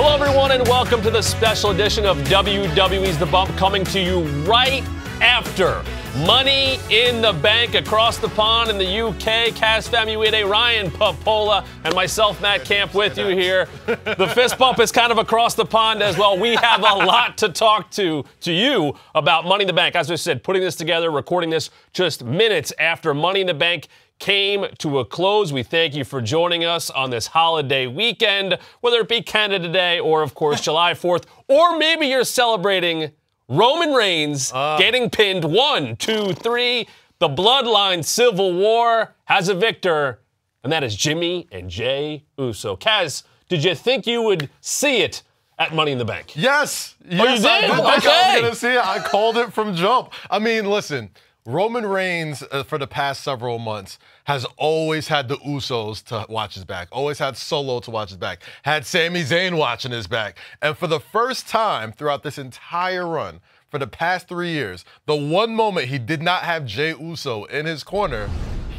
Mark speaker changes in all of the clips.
Speaker 1: Hello, everyone, and welcome to the special edition of WWE's The Bump, coming to you right after Money in the Bank across the pond in the UK. Kaz Famuyiwa, Ryan Papola, and myself, Matt Camp, with you here. The fist bump is kind of across the pond as well. We have a lot to talk to you about Money in the Bank. As I said, putting this together, recording this just minutes after Money in the Bank came to a close. We thank you for joining us on this holiday weekend, whether it be Canada Day or, of course, July 4th, or maybe you're celebrating Roman Reigns getting pinned. 1, 2, 3. The Bloodline Civil War has a victor, and that is Jimmy and Jey Uso. Kaz, did you think you would see it at Money in the Bank?
Speaker 2: Yes.
Speaker 1: Oh, you did?
Speaker 2: I
Speaker 1: Okay.
Speaker 2: was going to see it. I called it from jump. I mean, listen, Roman Reigns, for the past several months, has always had the Usos to watch his back, always had Solo to watch his back, had Sami Zayn watching his back. And for the first time throughout this entire run, for the past 3 years, the one moment he did not have Jey Uso in his corner,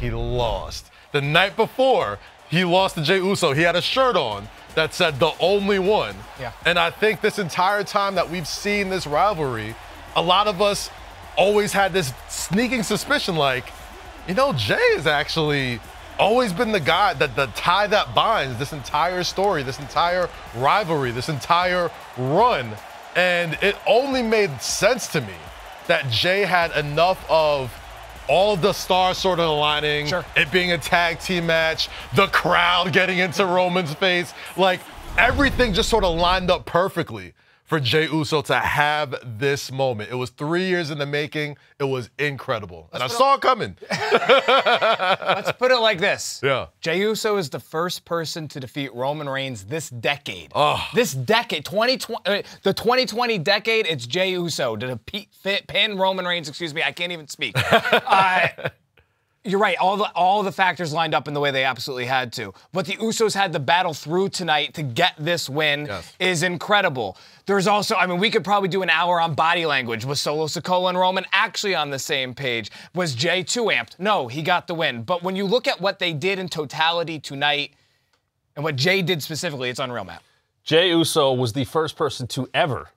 Speaker 2: he lost. The night before he lost to Jey Uso, he had a shirt on that said the only one.
Speaker 3: Yeah.
Speaker 2: And I think this entire time that we've seen this rivalry, a lot of us always had this sneaking suspicion like, you know, Jey has actually always been the guy, that the tie that binds this entire story, this entire rivalry, this entire run. And it only made sense to me that Jey had enough of all of the stars sort of aligning,
Speaker 3: Sure.
Speaker 2: it being a tag team match, the crowd getting into Roman's face, like everything just sort of lined up perfectly for Jey Uso to have this moment. It was 3 years in the making. It was incredible. And I saw it coming.
Speaker 3: Let's put it like this.
Speaker 2: Yeah.
Speaker 3: Jey Uso is the first person to defeat Roman Reigns this decade.
Speaker 2: Oh.
Speaker 3: This decade, 2020, the 2020 decade, it's Jey Uso to pin Roman Reigns, excuse me, I can't even speak. You're right. All the factors lined up in the way they absolutely had to. What the Usos had to battle through tonight to get this win is incredible. There's also, I mean, we could probably do an hour on body language. Was Solo Sikoa and Roman actually on the same page? Was Jey too amped? No, he got the win. But when you look at what they did in totality tonight and what Jey did specifically, it's unreal, Matt.
Speaker 1: Jey Uso was the first person to ever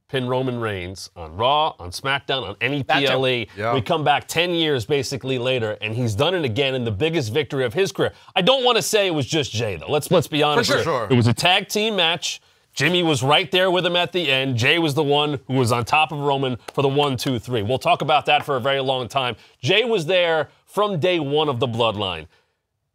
Speaker 1: pin Roman Reigns on Raw, on SmackDown, on any PLE.
Speaker 2: Yeah.
Speaker 1: We come back 10 years basically later, and he's done it again in the biggest victory of his career. I don't want to say it was just Jey, though. Let's be honest.
Speaker 2: For sure.
Speaker 1: It was a tag team match. Jimmy was right there with him at the end. Jey was the one who was on top of Roman for the 1, 2, 3. We'll talk about that for a very long time. Jey was there from day one of the Bloodline.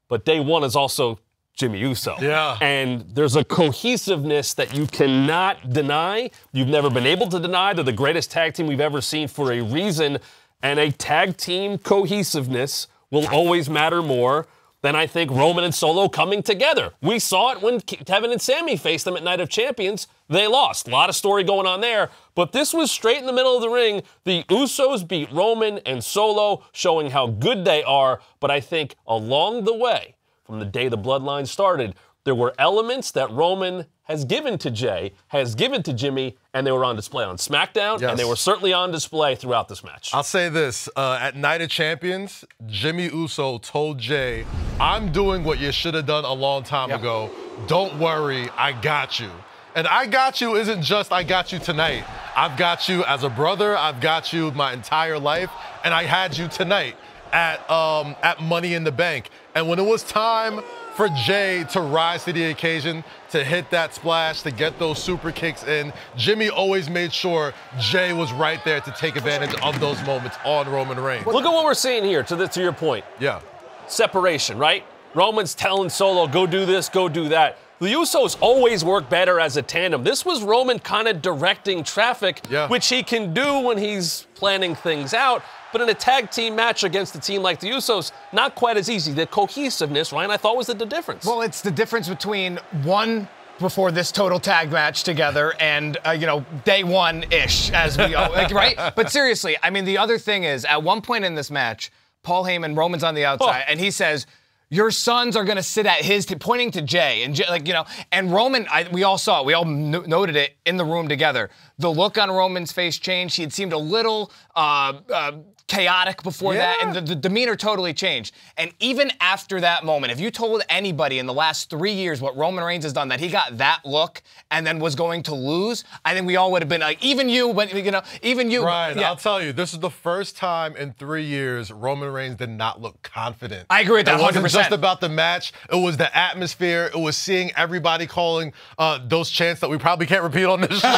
Speaker 1: But day one is also Jimmy Uso.
Speaker 2: Yeah.
Speaker 1: And there's a cohesiveness that you cannot deny. You've never been able to deny. They're the greatest tag team we've ever seen for a reason. And a tag team cohesiveness will always matter more than, I think, Roman and Solo coming together. We saw it when Kevin and Sami faced them at Night of Champions. They lost. A lot of story going on there. But this was straight in the middle of the ring. The Usos beat Roman and Solo, showing how good they are. But I think along the way, from the day the Bloodline started, there were elements that Roman has given to Jey, has given to Jimmy, and they were on display on SmackDown, and they were certainly on display throughout this match.
Speaker 2: I'll say this. At Night of Champions, Jimmy Uso told Jey, I'm doing what you should have done a long time ago. Don't worry, I got you. And I got you isn't just I got you tonight. I've got you as a brother. I've got you my entire life. And I had you tonight at Money in the Bank. And when it was time for Jey to rise to the occasion, to hit that splash, to get those super kicks in, Jimmy always made sure Jey was right there to take advantage of those moments on Roman Reigns.
Speaker 1: Look at what we're seeing here, to your point.
Speaker 2: Yeah.
Speaker 1: Separation, right? Roman's telling Solo, go do this, go do that. The Usos always work better as a tandem. This was Roman kind of directing traffic, which he can do when he's planning things out. But in a tag team match against a team like the Usos, not quite as easy. The cohesiveness, Ryan, I thought was the difference.
Speaker 3: Well, it's the difference between one before this total tag match together and, day one-ish, as we go, right? But seriously, I mean, the other thing is, at one point in this match, Paul Heyman, Roman's on the outside, and he says, your sons are going to sit at his, pointing to Jey, and and Roman, we all saw it, we all noted it in the room together. The look on Roman's face changed. He had seemed a little chaotic before that, and the demeanor totally changed. And even after that moment, if you told anybody in the last 3 years what Roman Reigns has done, that he got that look and then was going to lose, I think we all would have been like, even you, but even you.
Speaker 2: Ryan, I'll tell you, this is the first time in 3 years Roman Reigns did not look confident.
Speaker 3: I agree with that 100%. It
Speaker 2: wasn't just about the match. It was the atmosphere. It was seeing everybody calling those chants that we probably can't repeat on this show.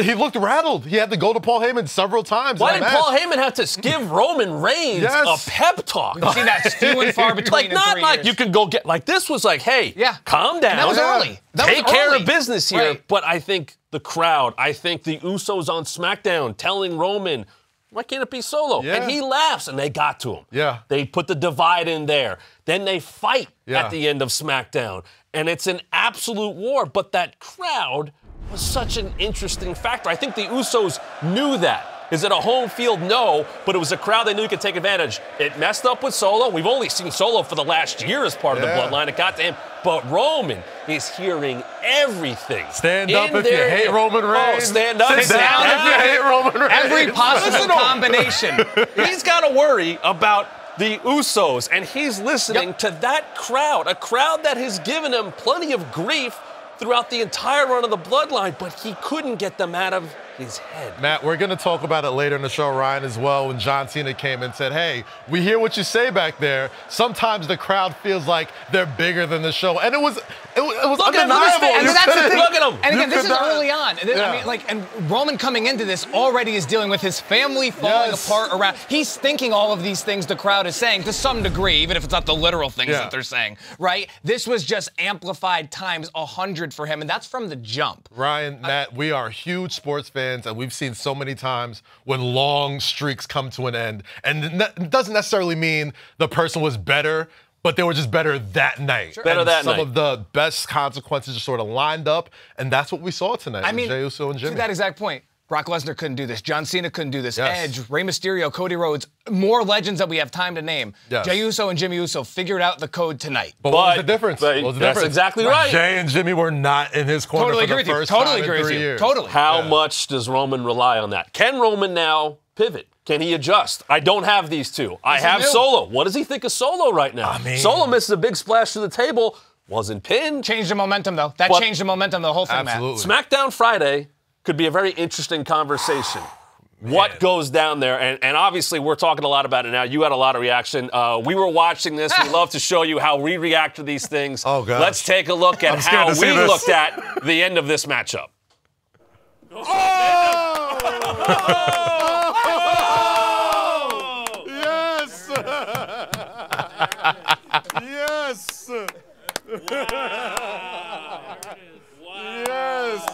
Speaker 2: He looked rattled. He had to go to Paul Heyman several times.
Speaker 1: Why did Paul Heyman have to give Roman Reigns a pep talk?
Speaker 3: We've seen that few and far between.
Speaker 1: Like, not like you could go get, like, this was like, hey, calm down.
Speaker 3: And that was early.
Speaker 1: Take care of business here. Right. But I think the crowd, I think the Usos on SmackDown telling Roman, why can't it be Solo?
Speaker 2: Yeah.
Speaker 1: And he laughs, and they got to him.
Speaker 2: Yeah.
Speaker 1: They put the divide in there. Then they fight at the end of SmackDown. And it's an absolute war. But that crowd was such an interesting factor. I think the Usos knew that. Is it a home field? No, but it was a crowd they knew could take advantage. It messed up with Solo. We've only seen Solo for the last year as part of the bloodline. It got to him. But Roman is hearing everything.
Speaker 2: Stand up if you hate Roman Reigns.
Speaker 1: Oh, stand up.
Speaker 2: Sit down if you hate Roman Reigns.
Speaker 3: Every possible combination.
Speaker 1: He's got to worry about the Usos, and he's listening to that crowd, a crowd that has given him plenty of grief throughout the entire run of the bloodline, but he couldn't get them out of his head.
Speaker 2: Matt, we're going to talk about it later in the show, Ryan, as well, when John Cena came and said, hey, we hear what you say back there. Sometimes the crowd feels like they're bigger than the show. And it was undeniable.
Speaker 3: And that's the thing.
Speaker 1: Look at him.
Speaker 3: And again, this is early on. I mean, like, and Roman coming into this already is dealing with his family falling apart around. He's thinking all of these things the crowd is saying to some degree, even if it's not the literal things that they're saying, right? This was just amplified times 100 for him, and that's from the jump.
Speaker 2: Ryan, Matt, we are huge sports fans, and we've seen so many times when long streaks come to an end. And it doesn't necessarily mean the person was better, but they were just better that night.
Speaker 1: Sure. Better that night.
Speaker 2: Some of the best consequences just sort of lined up, and that's what we saw tonight. I mean, Jey Uso and Jimmy.
Speaker 3: To that exact point, Brock Lesnar couldn't do this. John Cena couldn't do this. Edge, Rey Mysterio, Cody Rhodes, more legends that we have time to name. Jey Uso and Jimmy Uso figured out the code tonight.
Speaker 2: But what was the difference?
Speaker 1: That's exactly right.
Speaker 2: Jey and Jimmy were not in his corner for the first time in 3 years.
Speaker 3: Totally.
Speaker 1: How much does Roman rely on that? Can Roman now pivot? Can he adjust? I don't have these two. I have Solo. What does he think of Solo right now?
Speaker 2: I mean,
Speaker 1: Solo misses a big splash to the table. Wasn't pinned.
Speaker 3: Changed the momentum, though. That changed the momentum of the whole thing,
Speaker 2: absolutely.
Speaker 3: Matt.
Speaker 1: SmackDown Friday could be a very interesting conversation. What goes down there? And obviously, we're talking a lot about it now. You had a lot of reaction. We were watching this. We love to show you how we react to these things.
Speaker 2: Oh, gosh.
Speaker 1: Let's take a look at how we looked at the end of this matchup.
Speaker 2: Yes! Yes!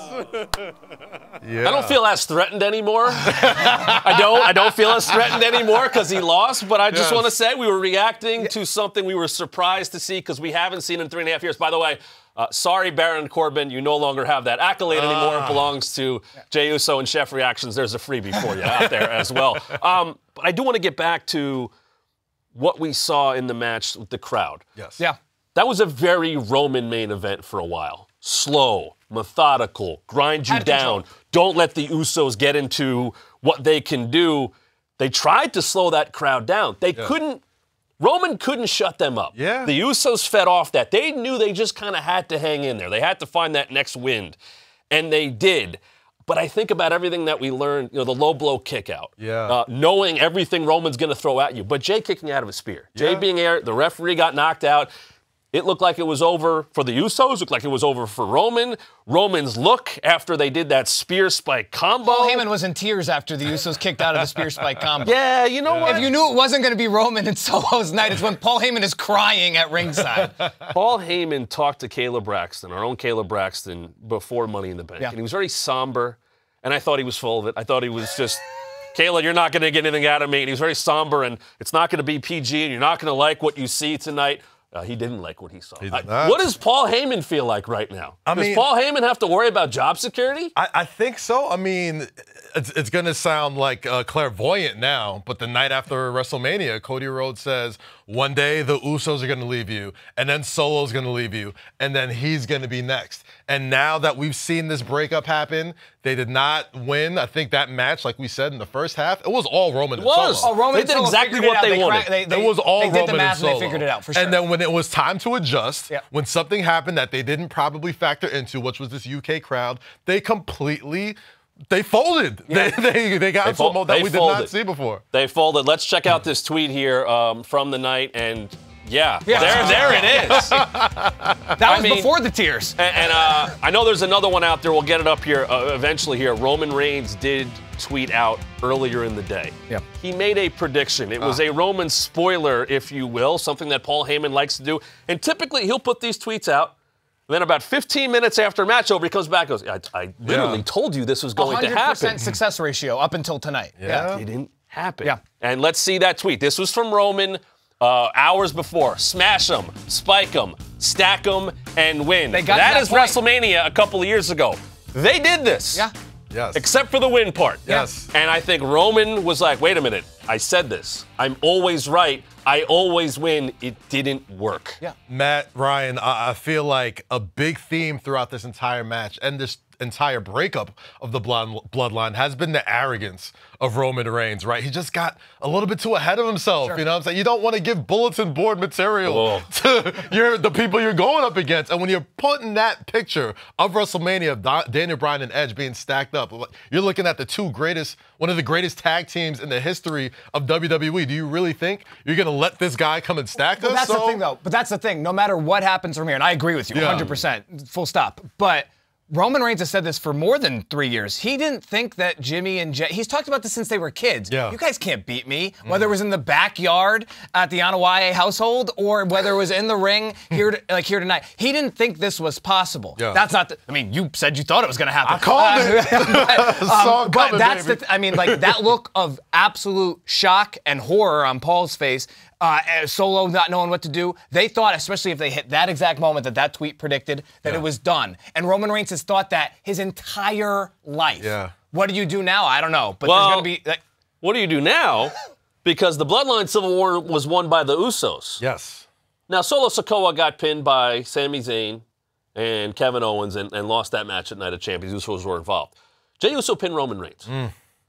Speaker 1: I don't feel as threatened anymore. I don't feel as threatened anymore because he lost, but I just want to say we were reacting to something we were surprised to see because we haven't seen in 3.5 years. By the way, sorry, Baron Corbin, you no longer have that accolade anymore. It belongs to Jey Uso and Chef Reactions. There's a freebie for you out there as well. But I do want to get back to what we saw in the match with the crowd.
Speaker 2: Yes.
Speaker 3: Yeah.
Speaker 1: That was a very Roman main event for a while. Slow, methodical, grind you down. Don't let the Usos get into what they can do. They tried to slow that crowd down. They couldn't. Roman couldn't shut them up.
Speaker 2: Yeah.
Speaker 1: The Usos fed off that. They knew they just kind of had to hang in there. They had to find that next wind. And they did. But I think about everything that we learned, the low blow kick out. Knowing everything Roman's going to throw at you. But Jey kicking out of a spear. Jey being aired, the referee got knocked out. It looked like it was over for the Usos. Looked like it was over for Roman. Roman's look after they did that spear spike combo.
Speaker 3: Paul Heyman was in tears after the Usos kicked out of the spear spike combo.
Speaker 1: Yeah, you know what?
Speaker 3: If you knew it wasn't going to be Roman and Solo's night, it's when Paul Heyman is crying at ringside.
Speaker 1: Paul Heyman talked to Caleb Braxton, our own Caleb Braxton, before Money in the Bank. And he was very somber, and I thought he was full of it. I thought he was just, Caleb, you're not going to get anything out of me. And he was very somber, and it's not going to be PG, and you're not going to like what you see tonight. He didn't like what he saw. What does Paul Heyman feel like right now? Does Paul Heyman have to worry about job security?
Speaker 2: I think so. I mean, it's going to sound like clairvoyant now, but the night after WrestleMania, Cody Rhodes says, one day the Usos are going to leave you, and then Solo's going to leave you, and then he's going to be next. And now that we've seen this breakup happen, they did not win. I think that match, like we said in the first half, it was all Roman and Solo.
Speaker 3: Oh, Roman
Speaker 1: They
Speaker 3: and
Speaker 1: did
Speaker 3: Solo
Speaker 1: exactly
Speaker 3: figured
Speaker 1: what
Speaker 3: it out.
Speaker 1: they wanted.
Speaker 2: It was all
Speaker 3: they
Speaker 2: Roman
Speaker 3: did the math
Speaker 2: and Solo.
Speaker 3: and they figured it out, for sure.
Speaker 2: And then when it was time to adjust,
Speaker 3: Yeah.
Speaker 2: when something happened that they didn't probably factor into, which was this UK crowd, they completely folded.
Speaker 3: Yeah.
Speaker 2: They got into a mode that we did not see before.
Speaker 1: They folded. Let's check out this tweet here from the night, and there it is.
Speaker 3: That was before the tears.
Speaker 1: And I know there's another one out there. We'll get it up here eventually here. Roman Reigns did tweet out earlier in the day.
Speaker 3: Yeah.
Speaker 1: He made a prediction. It was a Roman spoiler, if you will, something that Paul Heyman likes to do. And typically he'll put these tweets out. Then about 15 minutes after match over, he comes back and goes, I literally told you this was going to happen.
Speaker 3: 100% success ratio up until tonight.
Speaker 2: Yeah.
Speaker 1: It didn't happen.
Speaker 3: Yeah.
Speaker 1: And let's see that tweet. This was from Roman hours before. Smash them, spike them, stack them, and win.
Speaker 3: They got
Speaker 1: that
Speaker 3: that
Speaker 1: is
Speaker 3: point.
Speaker 1: WrestleMania a couple of years ago. They did this.
Speaker 3: Yeah.
Speaker 2: Yes.
Speaker 1: Except for the win part.
Speaker 2: Yes.
Speaker 1: And I think Roman was like, wait a minute, I said this. I'm always right. I always win. It didn't work.
Speaker 3: Yeah.
Speaker 2: Matt, Ryan, I feel like a big theme throughout this entire match and this entire breakup of the bloodline has been the arrogance of Roman Reigns, right? He just got a little bit too ahead of himself, you know what I'm saying? You don't want to give bulletin board material to the people you're going up against. And when you're putting that picture of WrestleMania of Daniel Bryan and Edge being stacked up, you're looking at one of the greatest tag teams in the history of WWE. Do you really think you're going to let this guy come and stack us?
Speaker 3: That's the thing, though. But that's the thing. No matter what happens from here, and I agree with you 100%, full stop. But Roman Reigns has said this for more than 3 years. He didn't think that Jimmy and Jey, he's talked about this since they were kids.
Speaker 2: Yeah.
Speaker 3: You guys can't beat me. Whether it was in the backyard at the Anoa'i household or whether it was in the ring here tonight. He didn't think this was possible.
Speaker 2: Yeah.
Speaker 3: That's not, you said you thought it was going to happen.
Speaker 2: I called it.
Speaker 3: But that's that look of absolute shock and horror on Paul's face. Solo not knowing what to do. They thought, especially if they hit that exact moment that tweet predicted, that it was done. And Roman Reigns has thought that his entire life.
Speaker 2: Yeah.
Speaker 3: What do you do now? I don't know. But there's going to be...
Speaker 1: what do you do now? Because the Bloodline Civil War was won by the Usos.
Speaker 2: Yes.
Speaker 1: Now, Solo Sikoa got pinned by Sami Zayn and Kevin Owens and lost that match at Night of Champions. Usos were involved. Jey Uso pinned Roman Reigns.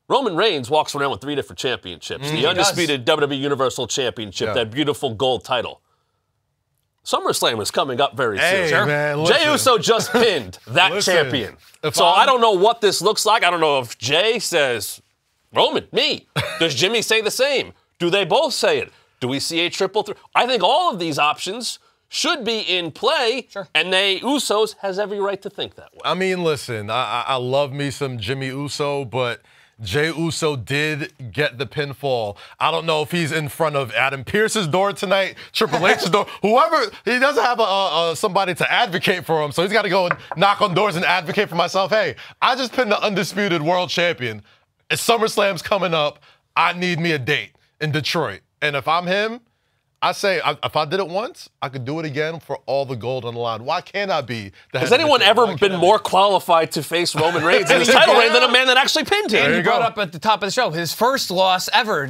Speaker 1: Roman Reigns walks around with 3 different championships. The undisputed WWE Universal Championship, that beautiful gold title. SummerSlam is coming up very soon.
Speaker 2: Hey, man,
Speaker 1: Jey Uso just pinned that champion. So I don't know what this looks like. I don't know if Jey says, Roman, me. Does Jimmy say the same? Do they both say it? Do we see a triple threat? I think all of these options should be in play, and Usos has every right to think that way.
Speaker 2: I mean, listen, I love me some Jimmy Uso, but Jey Uso did get the pinfall. I don't know if he's in front of Adam Pearce's door tonight, Triple H's door, whoever. He doesn't have somebody to advocate for him, so he's got to go and knock on doors and advocate for myself. Hey, I just pinned the undisputed world champion. SummerSlam's coming up. I need me a date in Detroit. And if I'm him, I say, if I did it once, I could do it again for all the gold on the line. Why can't I be the
Speaker 1: Has anyone ever been more qualified to face Roman Reigns in his title reign than a man that actually pinned him?
Speaker 3: And you brought up at the top of the show, his first loss ever.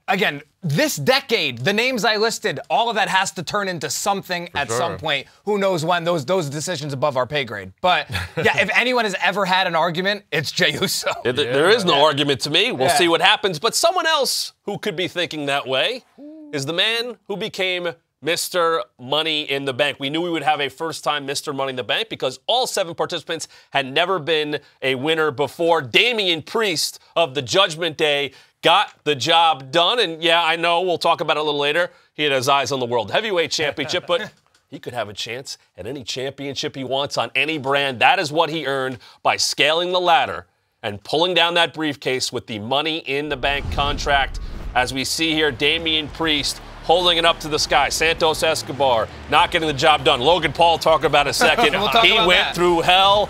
Speaker 3: Again, this decade, the names I listed, all of that has to turn into something at some point. Who knows when? Those decisions above our pay grade. But yeah, if anyone has ever had an argument, it's Jey Uso.
Speaker 1: There is no argument to me. We'll see what happens. But someone else who could be thinking that way is the man who became Mr. Money in the Bank. We knew we would have a first-time Mr. Money in the Bank because all 7 participants had never been a winner before. Damian Priest of the Judgment Day got the job done. And yeah, I know, we'll talk about it a little later. He had his eyes on the World Heavyweight Championship, but he could have a chance at any championship he wants on any brand. That is what he earned by scaling the ladder and pulling down that briefcase with the Money in the Bank contract. As we see here, Damian Priest holding it up to the sky. Santos Escobar not getting the job done. Logan Paul talking about a second. He went through hell.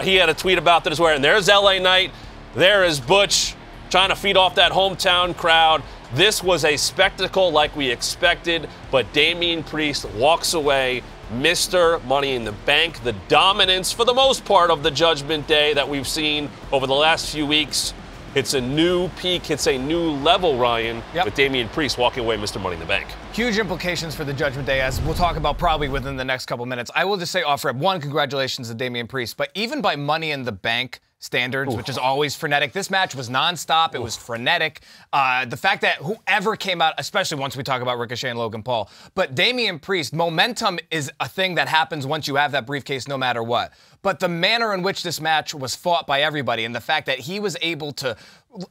Speaker 1: He had a tweet about that as well. And there's LA Knight. There is Butch trying to feed off that hometown crowd. This was a spectacle like we expected, but Damian Priest walks away Mr. Money in the Bank. The dominance, for the most part, of the Judgment Day that we've seen over the last few weeks It's a new peak. It's a new level, Ryan,
Speaker 3: Yep.
Speaker 1: with Damian Priest walking away Mr. Money in the Bank.
Speaker 3: Huge implications for the Judgment Day, as we'll talk about probably within the next couple minutes. I will just say off rip, one, congratulations to Damian Priest, but even by Money in the Bank standards, which is always frenetic, this match was nonstop. It was frenetic. The fact that whoever came out, especially once we talk about Ricochet and Logan Paul, but Damian Priest, momentum is a thing that happens once you have that briefcase no matter what. But the manner in which this match was fought by everybody and the fact that he was able to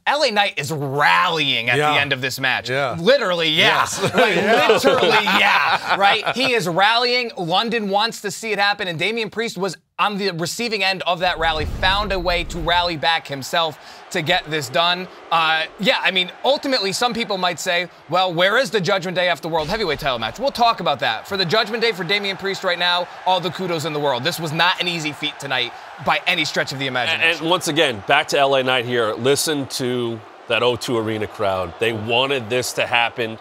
Speaker 3: LA Knight is rallying at the end of this match.
Speaker 2: Yeah.
Speaker 3: Literally, yeah.
Speaker 2: Yes.
Speaker 3: Like, literally, yeah. Right? He is rallying. London wants to see it happen, and Damian Priest was on the receiving end of that rally, found a way to rally back himself to get this done. Yeah, I mean, ultimately, some people might say, well, where is the Judgment Day after World Heavyweight title match? We'll talk about that. For the Judgment Day for Damian Priest right now, all the kudos in the world. This was not an easy feat tonight by any stretch of the imagination.
Speaker 1: And once again, back to LA Knight here. Listen to that O2 Arena crowd. They wanted this to happen.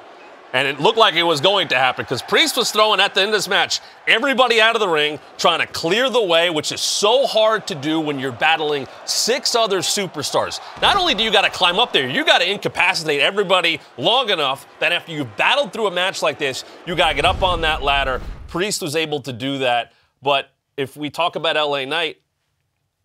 Speaker 1: And it looked like it was going to happen because Priest was throwing at the end of this match everybody out of the ring, trying to clear the way, which is so hard to do when you're battling 6 other superstars. Not only do you got to climb up there, you got to incapacitate everybody long enough that after you've battled through a match like this, you got to get up on that ladder. Priest was able to do that. But if we talk about LA Knight,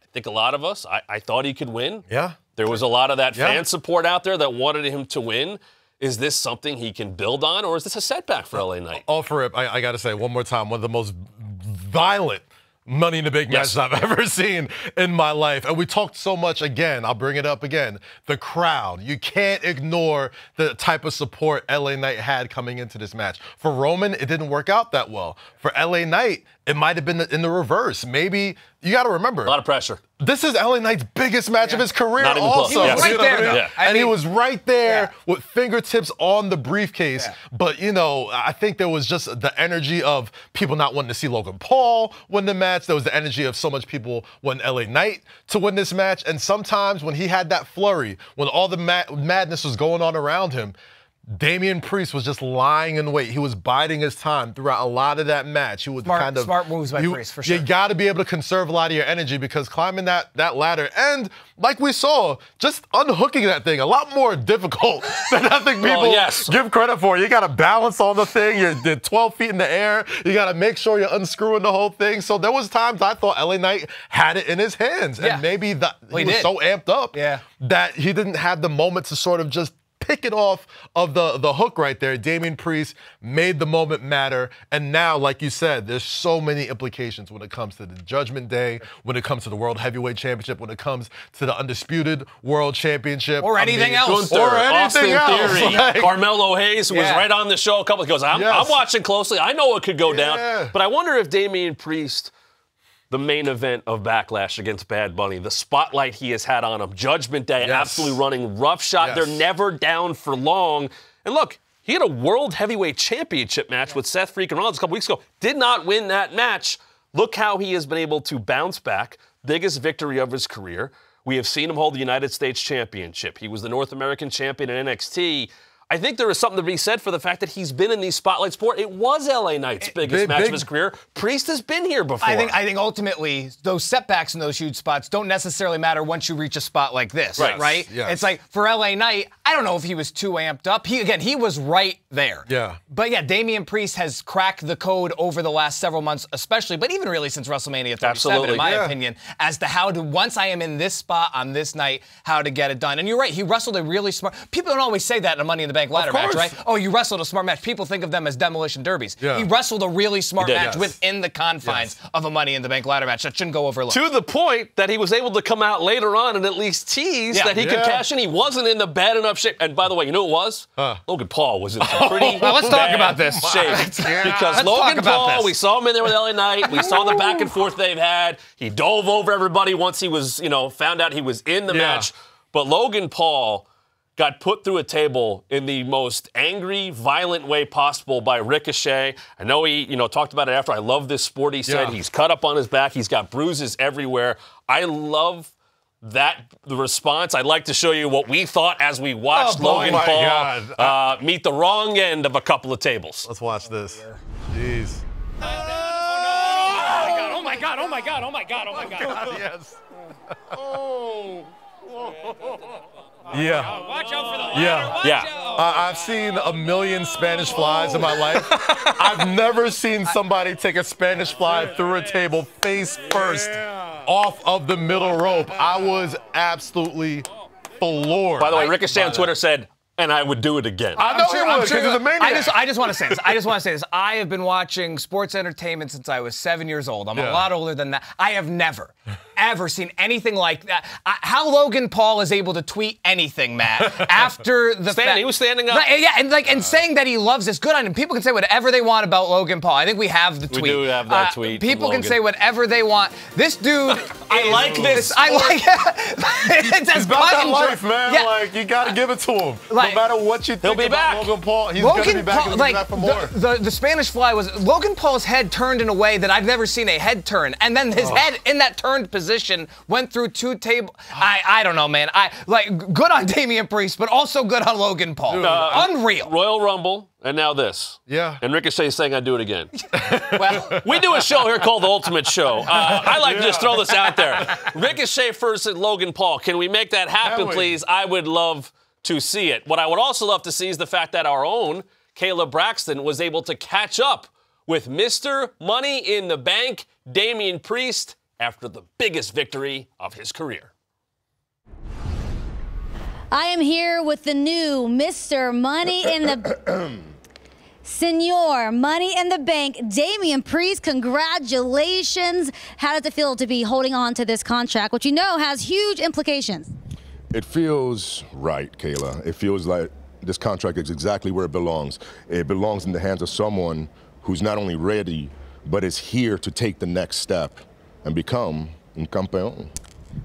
Speaker 1: I think a lot of us, I thought he could win.
Speaker 2: Yeah.
Speaker 1: There was a lot of that fan support out there that wanted him to win. Is this something he can build on, or is this a setback for LA Knight?
Speaker 2: All for it. I got to say one more time, one of the most violent Money in the Bank matches I've ever seen in my life. And we talked so much, again, I'll bring it up again, the crowd. You can't ignore the type of support LA Knight had coming into this match. For Roman, it didn't work out that well. For LA Knight, it might have been in the reverse. Maybe, you got to remember.
Speaker 1: A lot of pressure.
Speaker 2: This is LA Knight's biggest match of his career
Speaker 1: Not even close.
Speaker 2: also.
Speaker 1: He was
Speaker 3: right there, though.
Speaker 1: Yeah.
Speaker 2: And he was right there with fingertips on the briefcase. But, you know, I think there was just the energy of people not wanting to see Logan Paul win the match. There was the energy of so much people wanting LA Knight to win this match. And sometimes when he had that flurry, when all the madness was going on around him, Damian Priest was just lying in wait. He was biding his time throughout a lot of that match. He was
Speaker 3: smart moves by Priest, for sure.
Speaker 2: You got to be able to conserve a lot of your energy because climbing that ladder and, like we saw, just unhooking that thing, a lot more difficult than I think people give credit for. You got to balance on the thing. You're 12 feet in the air. You got to make sure you're unscrewing the whole thing. So there was times I thought LA Knight had it in his hands. And maybe he was so amped up that he didn't have the moment to sort of just pick it off of the hook right there. Damian Priest made the moment matter. And now, like you said, there's so many implications when it comes to the Judgment Day, when it comes to the World Heavyweight Championship, when it comes to the Undisputed World Championship.
Speaker 3: Or anything else.
Speaker 1: Gunther,
Speaker 2: or anything
Speaker 1: Austin
Speaker 2: else.
Speaker 1: Theory,
Speaker 2: Like,
Speaker 1: Carmelo Hayes, who was right on the show a couple of goes, I'm watching closely. I know what could go down. But I wonder if Damian Priest, the main event of Backlash against Bad Bunny, the spotlight he has had on him, Judgment Day, absolutely running roughshod. They're never down for long. And look, he had a World Heavyweight Championship match with Seth freaking Rollins a couple weeks ago. Did not win that match. Look how he has been able to bounce back. Biggest victory of his career. We have seen him hold the United States Championship. He was the North American champion in NXT. I think there is something to be said for the fact that he's been in these spotlights before. It was LA Knight's biggest match of his career. Priest has been here before.
Speaker 3: I think ultimately those setbacks in those huge spots don't necessarily matter once you reach a spot like this, right?
Speaker 2: Yes.
Speaker 3: It's like for LA Knight, I don't know if he was too amped up. He was right there.
Speaker 2: Yeah.
Speaker 3: But yeah, Damian Priest has cracked the code over the last several months, especially, but even really since WrestleMania 37, in my opinion, as to how to, once I am in this spot on this night, how to get it done. And you're right, he wrestled a really smart, people don't always say that in a Money in the Bank ladder match, right? Oh, you wrestled a smart match. People think of them as demolition derbies.
Speaker 2: Yeah.
Speaker 3: He wrestled a really smart match within the confines of a Money in the Bank ladder match. That shouldn't go overlooked.
Speaker 1: To the point that he was able to come out later on and at least tease that he could cash in. He wasn't in the bad enough shape. And by the way, you know who it was? Logan Paul was in some pretty
Speaker 3: well, let's talk about this.
Speaker 1: shape. Because Logan Paul, we saw him in there with LA Knight. We saw the back and forth they've had. He dove over everybody once he was, found out he was in the match. But Logan Paul got put through a table in the most angry, violent way possible by Ricochet. I know he, talked about it after. I love this sport, he said. He's cut up on his back. He's got bruises everywhere. I love the response. I'd like to show you what we thought as we watched Logan Paul meet the wrong end of a couple of tables.
Speaker 2: Let's watch this. Jeez.
Speaker 3: Oh my God, oh my God, oh my God, oh my God, oh my God.
Speaker 2: Yes.
Speaker 4: Oh.
Speaker 2: Yeah.
Speaker 3: Watch out for the ladder.
Speaker 2: Yeah.
Speaker 3: Watch
Speaker 1: Yeah.
Speaker 3: out.
Speaker 2: I've seen a million Spanish flies in my life. I've never seen somebody take a Spanish fly through a table face first off of the middle rope. I was absolutely floored.
Speaker 1: By the way, Ricochet on Twitter said, and I would do it again.
Speaker 2: I know he would, because he's a maniac.
Speaker 3: I just want to say this. I have been watching sports entertainment since I was 7 years old. I'm a lot older than that. I have never, ever seen anything like that. How Logan Paul is able to tweet anything, Matt, after the
Speaker 1: He was standing up.
Speaker 3: Yeah, and saying that he loves this, good on him. People can say whatever they want about Logan Paul. I think we have the tweet.
Speaker 1: We do have that tweet.
Speaker 3: People can
Speaker 1: Logan.
Speaker 3: say whatever they want. This dude.
Speaker 1: I like this.
Speaker 3: I like it. It's as
Speaker 2: It's about
Speaker 3: cut
Speaker 2: that
Speaker 3: and
Speaker 2: life,
Speaker 3: dry.
Speaker 2: man.
Speaker 3: Yeah.
Speaker 2: Like, you got to give it to him.
Speaker 3: Like,
Speaker 2: no matter what you think
Speaker 1: be
Speaker 2: about
Speaker 1: back.
Speaker 2: Logan Paul, he's going to be back and he'll be back for more.
Speaker 3: The Spanish fly was Logan Paul's head turned in a way that I've never seen a head turn, and then his head in that turned position went through two tables. I don't know, man. Good on Damian Priest, but also good on Logan Paul. Unreal.
Speaker 1: Royal Rumble, and now this.
Speaker 2: Yeah.
Speaker 1: And Ricochet saying I'd do it again.
Speaker 3: Well,
Speaker 1: We do a show here called The Ultimate Show. I like to just throw this out there. Ricochet versus Logan Paul. Can we make that happen,
Speaker 2: Can we?
Speaker 1: please? I would love to see it. What I would also love to see is the fact that our own Kayla Braxton was able to catch up with Mr. Money in the Bank, Damian Priest, after the biggest victory of his career.
Speaker 4: I am here with the new Mr. Money in the Senor Money in the Bank, Damian Priest. Congratulations. How does it feel to be holding on to this contract, which you know has huge implications?
Speaker 5: It feels right, Kayla. It feels like this contract is exactly where it belongs. It belongs in the hands of someone who's not only ready, but is here to take the next step and become un campeón.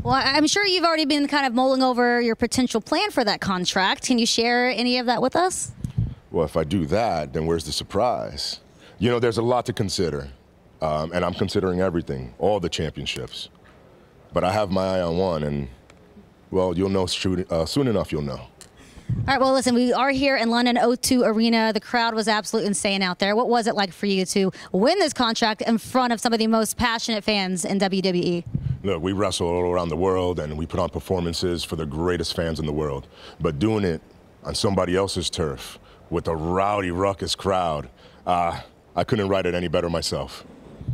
Speaker 4: Well, I'm sure you've already been kind of mulling over your potential plan for that contract. Can you share any of that with us?
Speaker 5: Well, if I do that, then where's the surprise? You know, there's a lot to consider, and I'm considering everything, all the championships. But I have my eye on one, and, well, you'll know soon enough, you'll know.
Speaker 4: All right, well, listen, we are here in London O2 Arena. The crowd was absolutely insane out there. What was it like for you to win this contract in front of some of the most passionate fans in WWE?
Speaker 5: Look, we wrestle all around the world, and we put on performances for the greatest fans in the world. But doing it on somebody else's turf with a rowdy, ruckus crowd, I couldn't write it any better myself.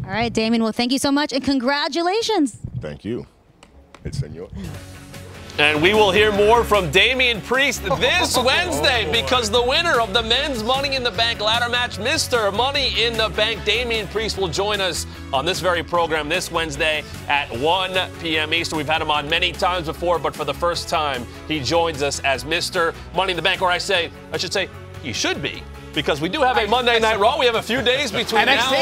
Speaker 4: All right, Damian, well, thank you so much, and congratulations.
Speaker 5: Thank you. It's senor.
Speaker 1: And we will hear more from Damian Priest this Wednesday because the winner of the men's Money in the Bank ladder match, Mr. Money in the Bank, Damian Priest, will join us on this very program this Wednesday at 1 p.m. Eastern. We've had him on many times before, but for the first time, he joins us as Mr. Money in the Bank, or I should say, he should be. Because we do have a Monday Night Raw. We have a few days between now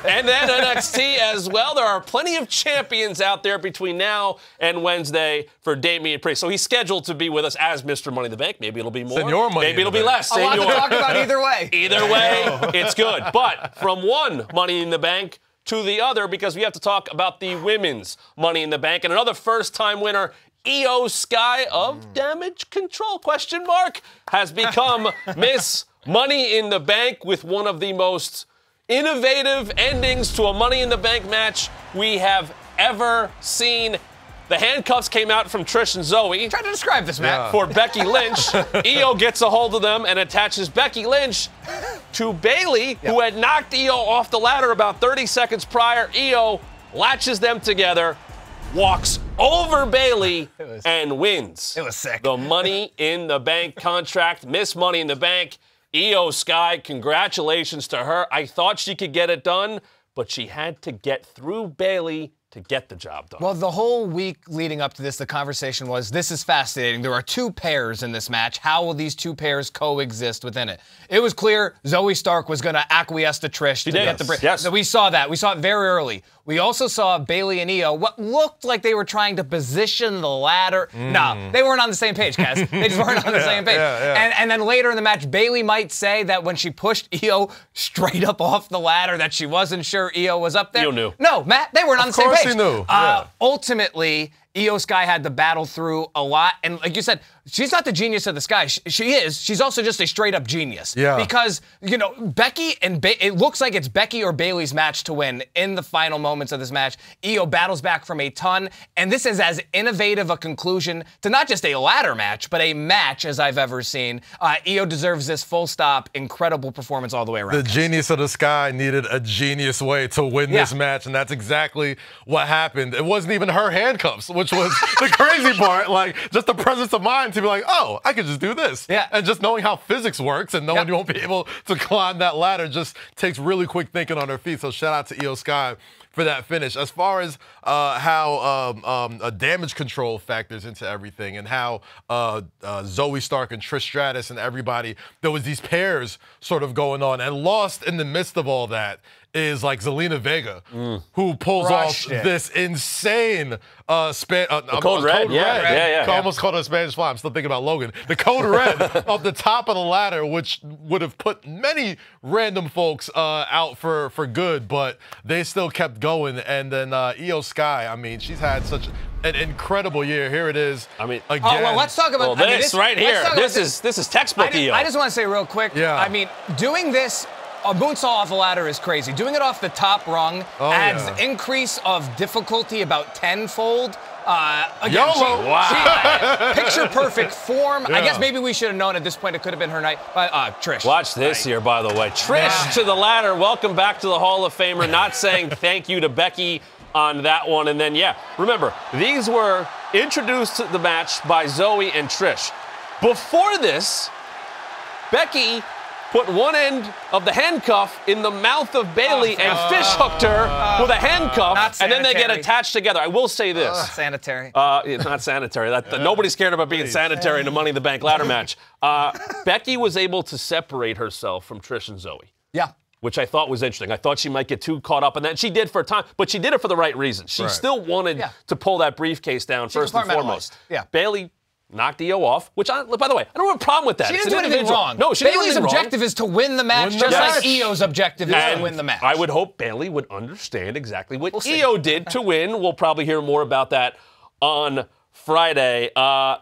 Speaker 1: and then NXT as well. There are plenty of champions out there between now and Wednesday for Damian Priest. So he's scheduled to be with us as Mr. Money in the Bank. Maybe it'll be more.
Speaker 2: Senor Money
Speaker 1: Maybe
Speaker 2: in
Speaker 1: it'll
Speaker 2: the
Speaker 1: be
Speaker 2: Bank.
Speaker 1: less.
Speaker 3: a lot to
Speaker 1: Senor.
Speaker 3: talk about either way.
Speaker 1: Either way, it's good. But from one Money in the Bank to the other, because we have to talk about the women's Money in the Bank and another first-time winner, Io Sky of Damage Control, question mark, has become Miss Money in the Bank with one of the most innovative endings to a Money in the Bank match we have ever seen. The handcuffs came out from Trish and Zoe.
Speaker 3: Try to describe this, Matt.
Speaker 1: For Becky Lynch. Io gets a hold of them and attaches Becky Lynch to Bayley, who had knocked Io off the ladder about 30 seconds prior. Io latches them together, walks over Bayley, and wins.
Speaker 3: It was sick.
Speaker 1: The Money in the Bank contract. Miss Money in the Bank. Io Sky, congratulations to her. I thought she could get it done, but she had to get through Bayley to get the job done.
Speaker 3: Well, the whole week leading up to this, the conversation was, this is fascinating. There are two pairs in this match. How will these two pairs coexist within it? It was clear Zoe Stark was going to acquiesce to Trish to get the break.
Speaker 1: Yes.
Speaker 3: So we saw that. We saw it very early. We also saw Bayley and Io, what looked like they were trying to position the ladder. No, they weren't on the same page, Kaz. They just weren't on the same page. And then later in the match, Bayley might say that when she pushed Io straight up off the ladder that she wasn't sure Io was up there.
Speaker 1: Io knew.
Speaker 3: No, Matt, they weren't on the same page.
Speaker 2: Of course he knew.
Speaker 3: Ultimately, Io Sky had to battle through a lot. And like you said, she's not the genius of the sky. She is. She's also just a straight up genius.
Speaker 2: Yeah.
Speaker 3: Because, Becky and it looks like it's Becky or Bayley's match to win in the final moments of this match. Io battles back from a ton, and this is as innovative a conclusion to not just a ladder match, but a match as I've ever seen. Io deserves this full stop. Incredible performance all the way around.
Speaker 2: The genius of the sky needed a genius way to win this match, and that's exactly what happened. It wasn't even her handcuffs, which was the crazy part. Like, just the presence of mind to be like, oh, I could just do this.
Speaker 3: Yeah.
Speaker 2: And just knowing how physics works and knowing you won't be able to climb that ladder just takes really quick thinking on her feet. So shout out to Io Sky for that finish. As far as how damage control factors into everything and how Zoe Stark and Trish Stratus and everybody, there was these pairs sort of going on, and lost in the midst of all that is like Zelina Vega, who pulls off this insane
Speaker 1: Code Red. Yeah.
Speaker 2: I almost called it a Spanish Fly. I'm still thinking about Logan. The Code Red off the top of the ladder, which would have put many random folks out for good, but they still kept going. And then Io Sky, I mean, she's had such an incredible year. Here it is.
Speaker 1: I mean,
Speaker 2: again.
Speaker 3: Oh, well, let's talk about
Speaker 1: this right here. This is textbook Io.
Speaker 3: I just want to say real quick.
Speaker 2: Yeah.
Speaker 3: I mean, doing this. A moonsault off the ladder is crazy. Doing it off the top rung adds increase of difficulty about tenfold. Again, picture perfect form. I guess maybe we should have known at this point it could have been her night. But Trish.
Speaker 1: Watch this here, by the way. Trish to the ladder. Welcome back to the Hall of Famer. Not saying thank you to Becky on that one. And then, remember, these were introduced to the match by Zoe and Trish. Before this, Becky put one end of the handcuff in the mouth of Bayley and fish hooked her with a handcuff, and then they get attached together. I will say this.
Speaker 3: Sanitary.
Speaker 1: It's not sanitary. Nobody's scared about being sanitary in a Money in the Bank ladder match. Becky was able to separate herself from Trish and Zoe.
Speaker 3: Yeah.
Speaker 1: Which I thought was interesting. I thought she might get too caught up in that. She did for a time, but she did it for the right reason. She still wanted to pull that briefcase down first and foremost.
Speaker 3: Yeah.
Speaker 1: Bayley knocked Io off, which, by the way, I don't have a problem with that.
Speaker 3: She didn't do anything wrong.
Speaker 1: No, she didn't do
Speaker 3: Bayley's
Speaker 1: anything wrong.
Speaker 3: objective is to win the match, just like Io's objective is to win the match.
Speaker 1: I would hope Bayley would understand exactly what Io did to win. We'll probably hear more about that on Friday.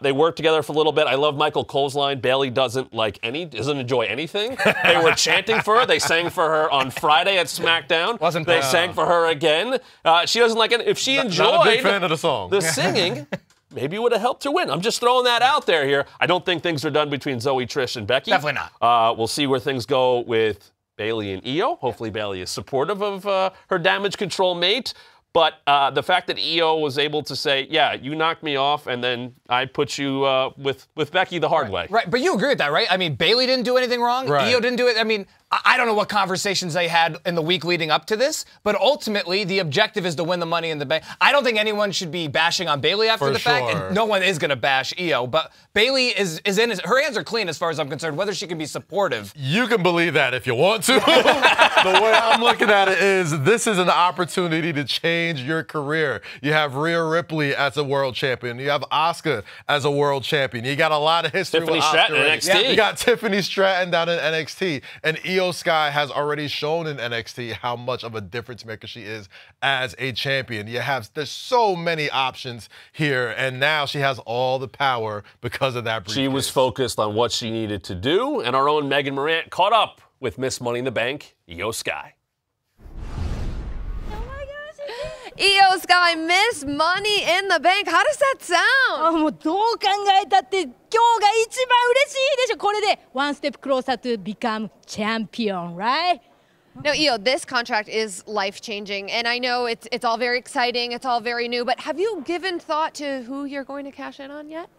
Speaker 1: They worked together for a little bit. I love Michael Cole's line. Bayley doesn't enjoy anything. They were chanting for her. They sang for her on Friday at SmackDown. They sang for her again. She doesn't like it. If she enjoyed
Speaker 2: not a big fan of the song.
Speaker 1: The singing, maybe it would have helped her win. I'm just throwing that out there here. I don't think things are done between Zoe, Trish, and Becky.
Speaker 3: Definitely not.
Speaker 1: We'll see where things go with Bayley and Io. Hopefully Bayley is supportive of her damage control mate. But the fact that Io was able to say, yeah, you knocked me off, and then I put you with Becky the hard way.
Speaker 3: Right, but you agree with that, right? I mean, Bayley didn't do anything wrong.
Speaker 2: Right.
Speaker 3: Io didn't do it. I mean, I don't know what conversations they had in the week leading up to this, but ultimately the objective is to win the Money in the Bank. I don't think anyone should be bashing on Bayley after the fact, and no one is going to bash Io. But Bayley is in her hands are clean as far as I'm concerned. Whether she can be supportive,
Speaker 2: you can believe that if you want to. The way I'm looking at it is, this is an opportunity to change your career. You have Rhea Ripley as a world champion. You have Asuka as a world champion. You got a lot of history
Speaker 1: Tiffany
Speaker 2: with
Speaker 1: Stratton
Speaker 2: Asuka.
Speaker 1: in NXT.
Speaker 2: Yeah. You got Tiffany Stratton down in NXT, and Io Sky has already shown in NXT how much of a difference maker she is as a champion. There's so many options here, and now she has all the power because of that briefcase.
Speaker 1: She was focused on what she needed to do, and our own Megan Morant caught up with Miss Money in the Bank, Io Sky.
Speaker 6: Io Sky, Miss Money in the Bank. How does that sound?
Speaker 4: もうどう考えたって今日が一番嬉しいでしょ。これで one step closer to become champion, right?
Speaker 6: Now, Io, this contract is life-changing, and I know it's all very exciting, it's all very new, but have you given thought to who you're going to cash in on yet?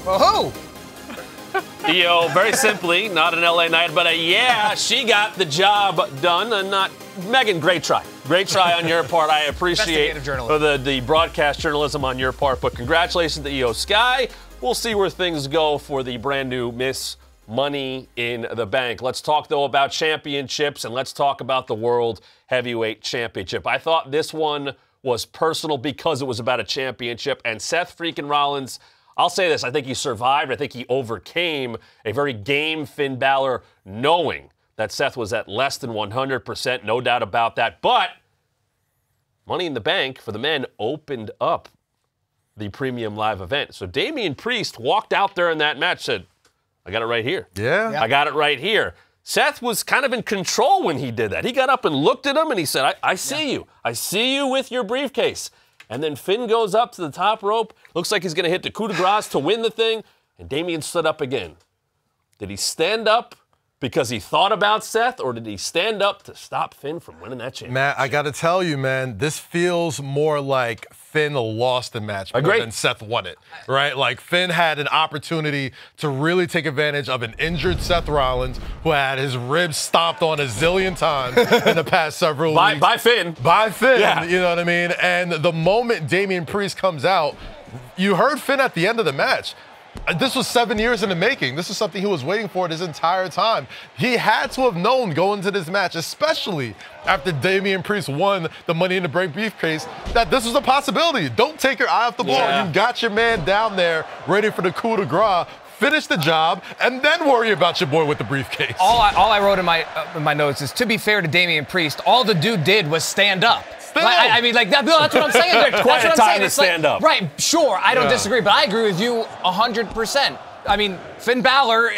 Speaker 3: whoa!
Speaker 1: Io, very simply, not an LA Knight, but she got the job done. And not Megan, great try. Great try on your part. I appreciate the broadcast journalism on your part, but congratulations to Io Sky. We'll see where things go for the brand new Miss Money in the Bank. Let's talk, though, about championships, and let's talk about the World Heavyweight Championship. I thought this one was personal because it was about a championship, and Seth freaking Rollins, I'll say this, I think he survived. I think he overcame a very game Finn Balor, knowing that Seth was at less than 100%, no doubt about that. But Money in the Bank for the men opened up the premium live event. So Damian Priest walked out there in that match, said, I got it right here.
Speaker 2: Yeah.
Speaker 1: I got it right here. Seth was kind of in control when he did that. He got up and looked at him and he said, I see you. I see you with your briefcase. And then Finn goes up to the top rope. Looks like he's going to hit the coup de grace to win the thing. And Damian stood up again. Did he stand up because he thought about Seth, or did he stand up to stop Finn from winning that championship?
Speaker 2: Matt, I got to tell you, man, this feels more like Finn lost the match more than Seth won it, right? Like, Finn had an opportunity to really take advantage of an injured Seth Rollins who had his ribs stomped on a zillion times in the past several weeks.
Speaker 1: By Finn.
Speaker 2: By Finn,
Speaker 1: Yeah.
Speaker 2: you know what I mean? And the moment Damian Priest comes out, you heard Finn at the end of the match. This was 7 years in the making. This is something he was waiting for his entire time. He had to have known going into this match, especially after Damian Priest won the Money in the Bank briefcase, that this was a possibility. Don't take your eye off the ball.
Speaker 1: Yeah.
Speaker 2: You got your man down there ready for the coup de grace. Finish the job, and then worry about your boy with the briefcase.
Speaker 3: All I wrote in my notes is, to be fair to Damian Priest, all the dude did was stand up. I mean, like, that's what I'm saying. That's what I'm saying.
Speaker 1: To stand up.
Speaker 3: Right, sure, I don't disagree, but I agree with you 100%. I mean, Finn Balor,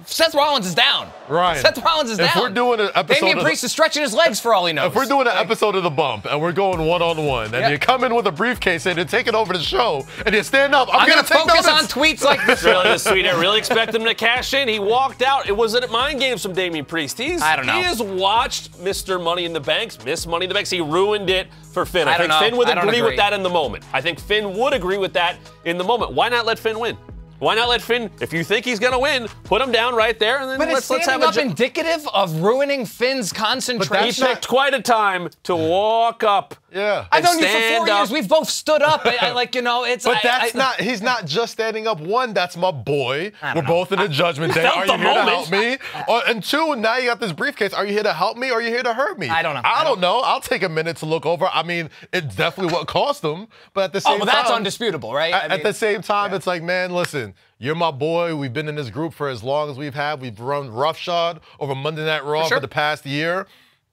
Speaker 3: Seth Rollins is down.
Speaker 2: Right.
Speaker 3: Seth Rollins is down.
Speaker 2: If we're doing an episode
Speaker 3: Damian Priest is stretching his legs for all he knows.
Speaker 2: If we're doing an episode of The Bump and we're going one-on-one and you come in with a briefcase and you're taking over the show and you stand up, I'm going to
Speaker 3: focus on tweets like this.
Speaker 1: Really, the sweet. I really expect him to cash in. He walked out. It was a mind games from Damian Priest.
Speaker 3: I don't know.
Speaker 1: He has watched Mr. Money in the Banks, Miss Money in the Banks. He ruined it for Finn. I
Speaker 3: don't
Speaker 1: think
Speaker 3: know.
Speaker 1: Finn would
Speaker 3: I don't
Speaker 1: agree
Speaker 3: agree.
Speaker 1: with that in the moment. I think Finn would agree with that in the moment. Why not let Finn win? Why not let Finn, if you think he's going to win, put him down right there, and then
Speaker 3: But
Speaker 1: let's
Speaker 3: is standing
Speaker 1: have
Speaker 3: up indicative of ruining Finn's
Speaker 1: He
Speaker 3: concentration?
Speaker 1: picked quite a time to walk up.
Speaker 2: Yeah.
Speaker 3: I've known you for
Speaker 1: stand
Speaker 3: 4 years.
Speaker 1: up.
Speaker 3: We've both stood up. It's.
Speaker 2: But that's not, he's not just standing up. One, that's my boy. We're both in the Judgment Day.
Speaker 1: felt
Speaker 2: Are
Speaker 1: the
Speaker 2: you here
Speaker 1: moment.
Speaker 2: to help me? And two, now you got this briefcase. Are you here to help me or are you here to hurt me?
Speaker 3: I don't know.
Speaker 2: I don't know. I'll take a minute to look over. I mean, it's definitely what cost him. But at the same
Speaker 3: Oh,
Speaker 2: time.
Speaker 3: well, that's undisputable, right?
Speaker 2: At the same time, it's like, man, listen, you're my boy. We've been in this group for as long as we've had. We've run roughshod over Monday Night Raw for the past year.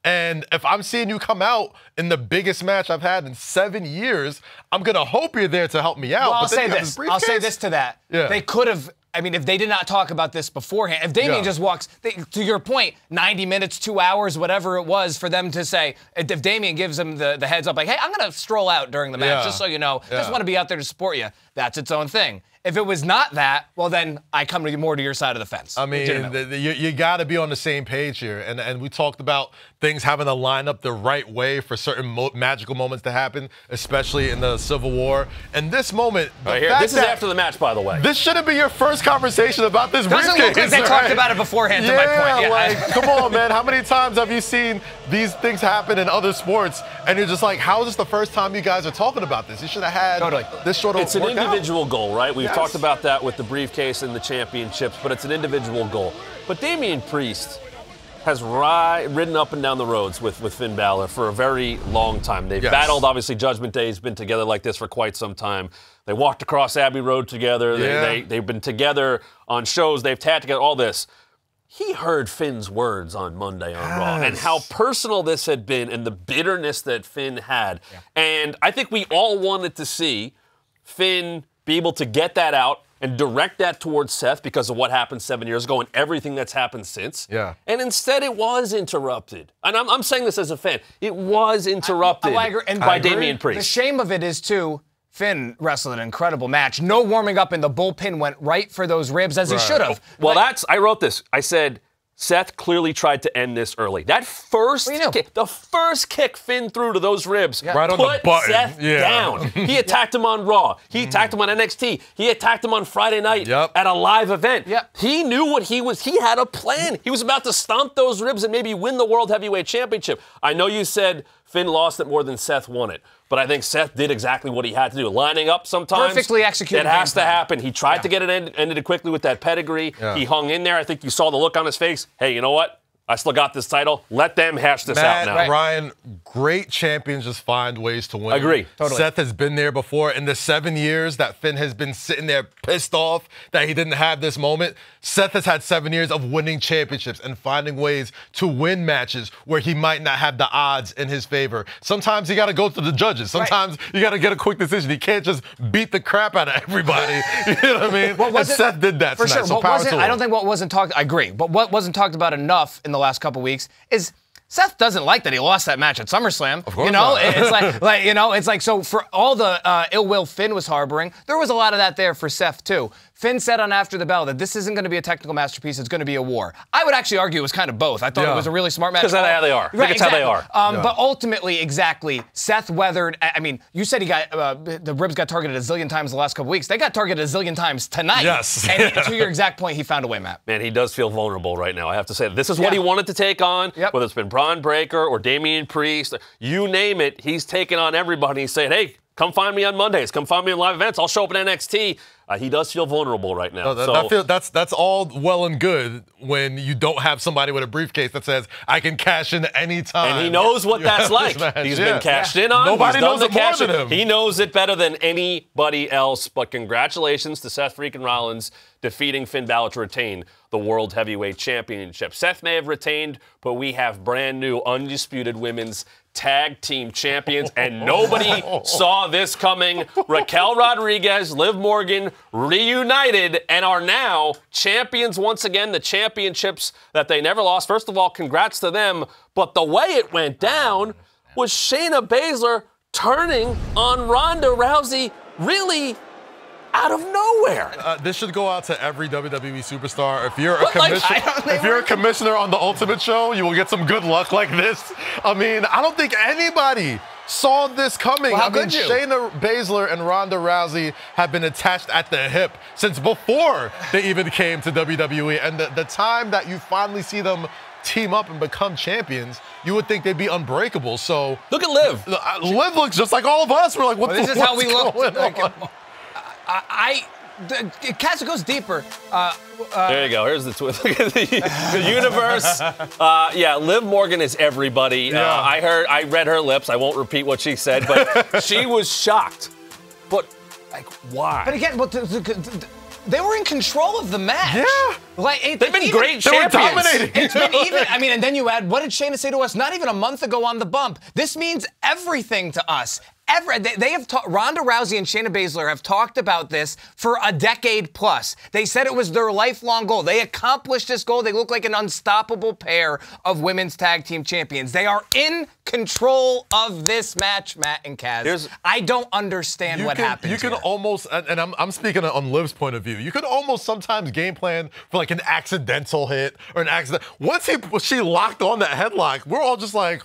Speaker 2: And if I'm seeing you come out in the biggest match I've had in 7 years, I'm going to hope you're there to help me out.
Speaker 3: Well, I'll
Speaker 2: But then
Speaker 3: say
Speaker 2: you got
Speaker 3: this.
Speaker 2: briefcase.
Speaker 3: I'll say this to that.
Speaker 2: Yeah.
Speaker 3: They could have. I mean, if they did not talk about this beforehand, if Damian just walks, to your point, 90 minutes, 2 hours, whatever it was, for them to say, if Damian gives them the heads up, like, hey, I'm going to stroll out during the match, just so you know, just want to be out there to support you, that's its own thing. If it was not that, well, then I come more to your side of the fence.
Speaker 2: I mean, you got to be on the same page here. And we talked about things having to line up the right way for certain magical moments to happen, especially in the Civil War. And this moment,
Speaker 1: This is after the match, by the way.
Speaker 2: This shouldn't be your first conversation about this
Speaker 3: Doesn't
Speaker 2: briefcase.
Speaker 3: look like they talked about it beforehand, to my point.
Speaker 2: Yeah, like, come on, man. How many times have you seen these things happen in other sports, and you're just like, how is this the first time you guys are talking about this? You should have had this sort of
Speaker 1: It's an
Speaker 2: work out.
Speaker 1: individual goal, right? We've talked about that with the briefcase and the championships, but it's an individual goal. But Damian Priest has ridden up and down the roads with Finn Balor for a very long time. They've battled, obviously, Judgment Day has been together like this for quite some time. They walked across Abbey Road together. They've been together on shows. They've tagged together, all this. He heard Finn's words on Monday on Raw and how personal this had been and the bitterness that Finn had. And I think we all wanted to see Finn be able to get that out and direct that towards Seth because of what happened 7 years ago and everything that's happened since.
Speaker 2: Yeah.
Speaker 1: And instead it was interrupted. And I'm saying this as a fan. It was interrupted by Damian Priest.
Speaker 3: The shame of it is, too, Finn wrestled an incredible match. No warming up, and the bullpen went right for those ribs as he should have.
Speaker 1: Well, I wrote this. I said, Seth clearly tried to end this early. That first kick, the first kick Finn threw to those ribs,
Speaker 2: right on the button.
Speaker 1: Seth down. He attacked him on Raw. He attacked him on NXT. He attacked him on Friday night at a live event. He knew what he was. He had a plan. He was about to stomp those ribs and maybe win the World Heavyweight Championship. I know you said Finn lost it more than Seth won it. But I think Seth did exactly what he had to do. Lining up sometimes.
Speaker 3: Perfectly executed.
Speaker 1: It has to happen. He tried to get it ended quickly with that pedigree. He hung in there. I think you saw the look on his face. Hey, you know what? I still got this title. Let them hash this out now.
Speaker 2: Ryan, great champions just find ways to win.
Speaker 1: Agree.
Speaker 3: Totally.
Speaker 2: Seth has been there before. In the 7 years that Finn has been sitting there pissed off that he didn't have this moment, Seth has had 7 years of winning championships and finding ways to win matches where he might not have the odds in his favor. Sometimes you got to go to the judges. Sometimes you got to get a quick decision. He can't just beat the crap out of everybody. You know what I mean? And Seth did that
Speaker 3: for
Speaker 2: tonight.
Speaker 3: sure.
Speaker 2: So power to him.
Speaker 3: I don't think what wasn't talked. I agree, but what wasn't talked about enough in the last couple weeks is Seth doesn't like that he lost that match at SummerSlam.
Speaker 2: Of course
Speaker 3: you know,
Speaker 2: not.
Speaker 3: it's like so for all the ill will Finn was harboring, there was a lot of that there for Seth too. Finn said on After the Bell that this isn't going to be a technical masterpiece, it's going to be a war. I would actually argue it was kind of both. I thought it was a really smart match.
Speaker 1: Because that's how they are. I think it's how they are.
Speaker 3: But ultimately, Seth weathered. I mean, you said he got the ribs got targeted a zillion times the last couple weeks. They got targeted a zillion times tonight.
Speaker 2: Yes.
Speaker 3: And to your exact point, he found a way, Matt.
Speaker 1: Man, he does feel vulnerable right now. I have to say, this is what he wanted to take on, whether it's been Braun Breaker or Damian Priest, you name it, he's taking on everybody. He's saying, hey, come find me on Mondays. Come find me in live events. I'll show up in NXT. He does feel vulnerable right now.
Speaker 2: That's all well and good when you don't have somebody with a briefcase that says, I can cash in anytime.
Speaker 1: And he knows what that's like. He's been cashed in on.
Speaker 2: Nobody knows it more than him.
Speaker 1: He knows it better than anybody else. But congratulations to Seth freaking Rollins defeating Finn Balor to retain the World Heavyweight Championship. Seth may have retained, but we have brand new undisputed women's tag team champions, and nobody saw this coming. Raquel Rodriguez, Liv Morgan reunited and are now champions once again, the championships that they never lost. First of all, congrats to them, but the way it went down was Shayna Baszler turning on Ronda Rousey really out of nowhere.
Speaker 2: This should go out to every WWE superstar. If you're a commissioner on the Ultimate Show, you will get some good luck like this. I mean, I don't think anybody saw this coming.
Speaker 3: Well,
Speaker 2: I mean, Shayna Baszler and Ronda Rousey have been attached at the hip since before they even came to WWE. And the time that you finally see them team up and become champions, you would think they'd be unbreakable. So
Speaker 1: look at Liv.
Speaker 2: Liv looks just like all of us. We're like,
Speaker 3: this is how we look.
Speaker 2: Cass
Speaker 3: goes deeper.
Speaker 1: There you go. Here's the twist. Look at the universe. Liv Morgan is everybody. I read her lips. I won't repeat what she said, but she was shocked. But like, why?
Speaker 3: But again, they were in control of the match.
Speaker 2: Yeah.
Speaker 1: They've been great champions.
Speaker 2: They were dominating.
Speaker 3: It's been even. I mean, and then you add, what did Shayna say to us not even a month ago on The Bump? This means everything to us. They have Ronda Rousey and Shayna Baszler have talked about this for a decade plus. They said it was their lifelong goal. They accomplished this goal. They look like an unstoppable pair of women's tag team champions. They are in control of this match, Matt and Kaz. I don't understand what happened.
Speaker 2: You can almost, and I'm speaking on Liv's point of view, you could almost sometimes game plan for like an accidental hit or an accident. Once she locked on that headlock, we're all just like,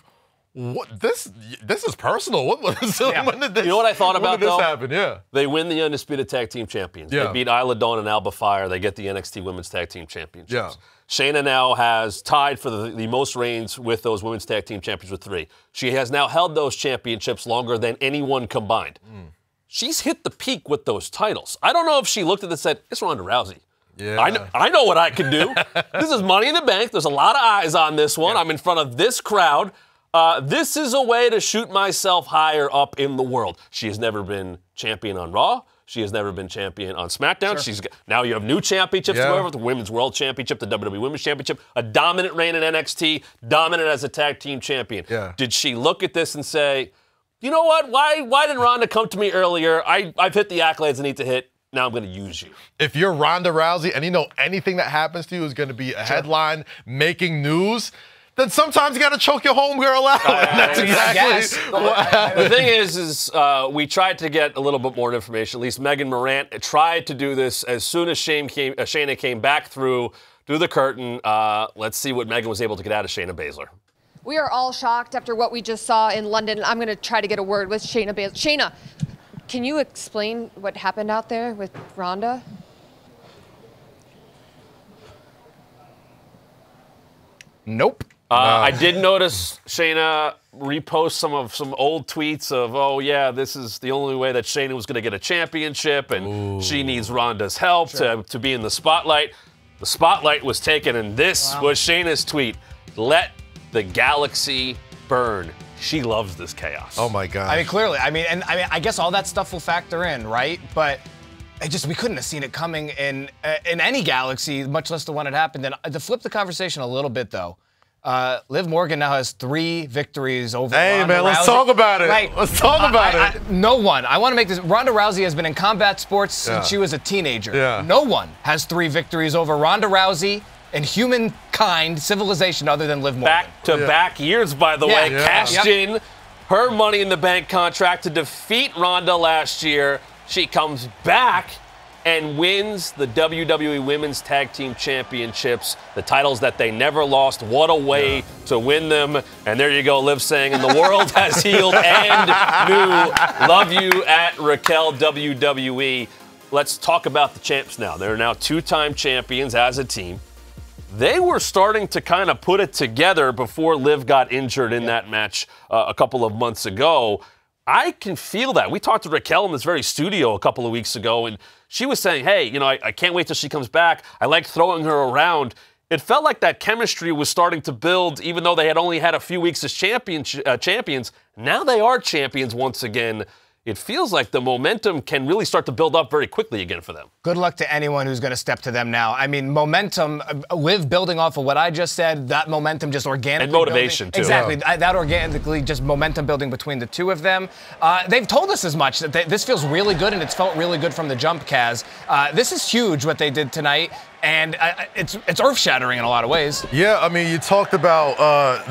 Speaker 2: what? This is personal. When did this,
Speaker 1: you know what I thought about,
Speaker 2: when did
Speaker 1: though?
Speaker 2: This happen? Yeah.
Speaker 1: They win the Undisputed Tag Team Champions. They beat Isla Dawn and Alba Fire. They get the NXT Women's Tag Team Championships.
Speaker 2: Yeah.
Speaker 1: Shayna now has tied for the most reigns with those Women's Tag Team Champions with 3. She has now held those championships longer than anyone combined. She's hit the peak with those titles. I don't know if she looked at this and said, it's Ronda Rousey.
Speaker 2: Yeah.
Speaker 1: I know what I can do. This is Money in the Bank. There's a lot of eyes on this one. I'm in front of this crowd. This is a way to shoot myself higher up in the world. She has never been champion on Raw. She has never been champion on SmackDown. Now you have new championships to go over, the Women's World Championship, the WWE Women's Championship, a dominant reign in NXT, dominant as a tag team champion.
Speaker 2: Yeah.
Speaker 1: Did she look at this and say, you know what, why didn't Ronda come to me earlier? I've hit the accolades I need to hit. Now I'm going to use you.
Speaker 2: If you're Ronda Rousey and you know anything that happens to you is going to be a headline making news, then sometimes you got to choke your homegirl out. That's exactly
Speaker 1: the thing is we tried to get a little bit more information. At least Megan Morant tried to do this as soon as Shayna came back through the curtain. Let's see what Megan was able to get out of Shayna Baszler.
Speaker 6: We are all shocked after what we just saw in London. I'm going to try to get a word with Shayna Baszler. Shayna, can you explain what happened out there with Ronda?
Speaker 3: Nope.
Speaker 1: I did notice Shayna repost some old tweets of, oh yeah, this is the only way that Shayna was going to get a championship, and she needs Ronda's help to be in the spotlight. The spotlight was taken, and this was Shayna's tweet. let the galaxy burn. She loves this chaos.
Speaker 2: Oh my God.
Speaker 3: I mean, clearly. I guess all that stuff will factor in, right? But we couldn't have seen it coming in any galaxy, much less the one that happened. And to flip the conversation a little bit, though, Liv Morgan now has 3 victories over Ronda Rousey.
Speaker 2: Let's talk about it.
Speaker 3: Like,
Speaker 2: let's talk about it.
Speaker 3: No one. I want to make this. Ronda Rousey has been in combat sports since she was a teenager.
Speaker 2: Yeah.
Speaker 3: No one has 3 victories over Ronda Rousey in humankind, civilization, other than Liv Morgan.
Speaker 1: Back-to-back years, by the way. Cashed in her Money in the Bank contract to defeat Ronda last year. She comes back and wins the WWE Women's Tag Team Championships, the titles that they never lost. What a way to win them. And there you go, Liv saying, and the world has healed and new. Love you at Raquel WWE. Let's talk about the champs now. They're now 2-time champions as a team. They were starting to kind of put it together before Liv got injured in that match a couple of months ago. I can feel that. We talked to Raquel in this very studio a couple of weeks ago, and she was saying, hey, you know, I can't wait till she comes back. I like throwing her around. It felt like that chemistry was starting to build, even though they had only had a few weeks as champions. Now they are champions once again. It feels like the momentum can really start to build up very quickly again for them.
Speaker 3: Good luck to anyone who's going to step to them now. I mean, momentum, Liv building off of what I just said, that momentum just organically
Speaker 1: and motivation,
Speaker 3: building.
Speaker 1: too.
Speaker 3: Exactly. That organically just momentum building between the two of them. They've told us as much, that this feels really good, and it's felt really good from the jump, Kaz. This is huge, what they did tonight. And it's earth-shattering in a lot of ways.
Speaker 2: Yeah, I mean, you talked about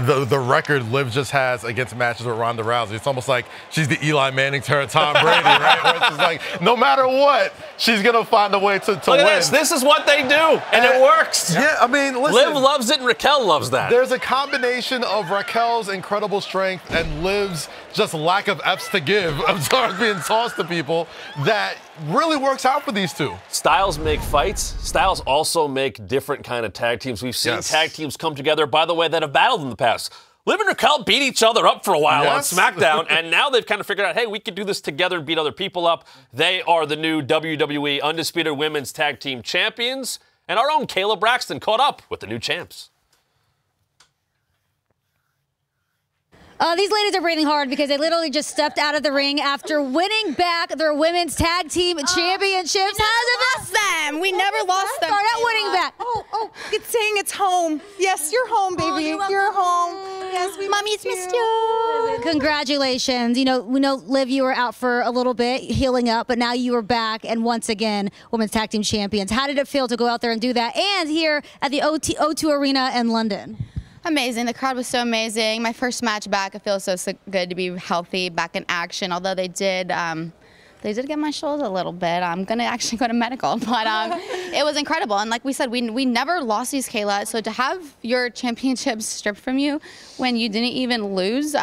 Speaker 2: the record Liv just has against matches with Ronda Rousey. It's almost like she's the Eli Manning to her Tom Brady, right? Where it's just like, no matter what, she's going to find a way to
Speaker 1: Look
Speaker 2: win.
Speaker 1: at this. This is what they do, and it works.
Speaker 2: Yeah, I mean, listen.
Speaker 1: Liv loves it, and Raquel loves that.
Speaker 2: There's a combination of Raquel's incredible strength and Liv's just lack of F's to give, of stars being tossed to people, that really works out for these two.
Speaker 1: Styles make fights. Styles also make different kind of tag teams. We've seen tag teams come together, by the way, that have battled in the past. Liv and Raquel beat each other up for a while on SmackDown, and now they've kind of figured out, hey, we could do this together and beat other people up. They are the new WWE Undisputed Women's Tag Team Champions, and our own Kayla Braxton caught up with the new champs.
Speaker 4: These ladies are breathing hard because they literally just stepped out of the ring after winning back their women's tag team championships.
Speaker 7: Lost them. We never lost them.
Speaker 4: Start out winning back.
Speaker 7: Oh, it's saying it's home. Yes, you're home, baby. You're home. Yes, Mommy's missed you.
Speaker 4: Congratulations. You know, we know, Liv, you were out for a little bit, healing up, but now you are back and once again, women's tag team champions. How did it feel to go out there and do that? And here at the O2 Arena in London.
Speaker 7: Amazing. The crowd was so amazing. My first match back, it feels so good to be healthy, back in action. Although they did get my shoulder a little bit. I'm going to actually go to medical. But it was incredible. And like we said, we never lost these, Kayla. So to have your championships stripped from you when you didn't even lose,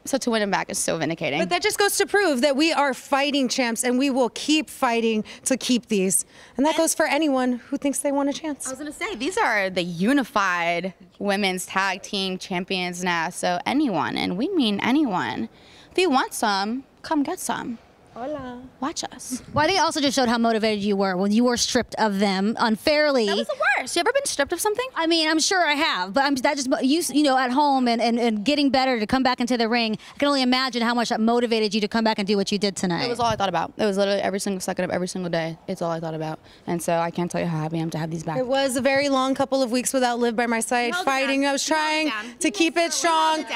Speaker 7: so to win them back is so vindicating.
Speaker 8: But that just goes to prove that we are fighting champs, and we will keep fighting to keep these. And that goes for anyone who thinks they want a chance.
Speaker 7: I was going to say, these are the unified women's tag team champions now. So anyone, and we mean anyone, if you want some, come get some. Hola. Watch us.
Speaker 4: Well, I think it also just showed how motivated you were when you were stripped of them unfairly.
Speaker 7: That was the worst. You ever been stripped of something?
Speaker 4: I mean, I'm sure I have, but that just, you know, at home and getting better to come back into the ring. I can only imagine how much that motivated you to come back and do what you did tonight.
Speaker 7: It was all I thought about. It was literally every single second of every single day. It's all I thought about. And so I can't tell you how happy I am to have these back.
Speaker 8: It was a very long couple of weeks without Liv by my side fighting. I was trying to keep it strong,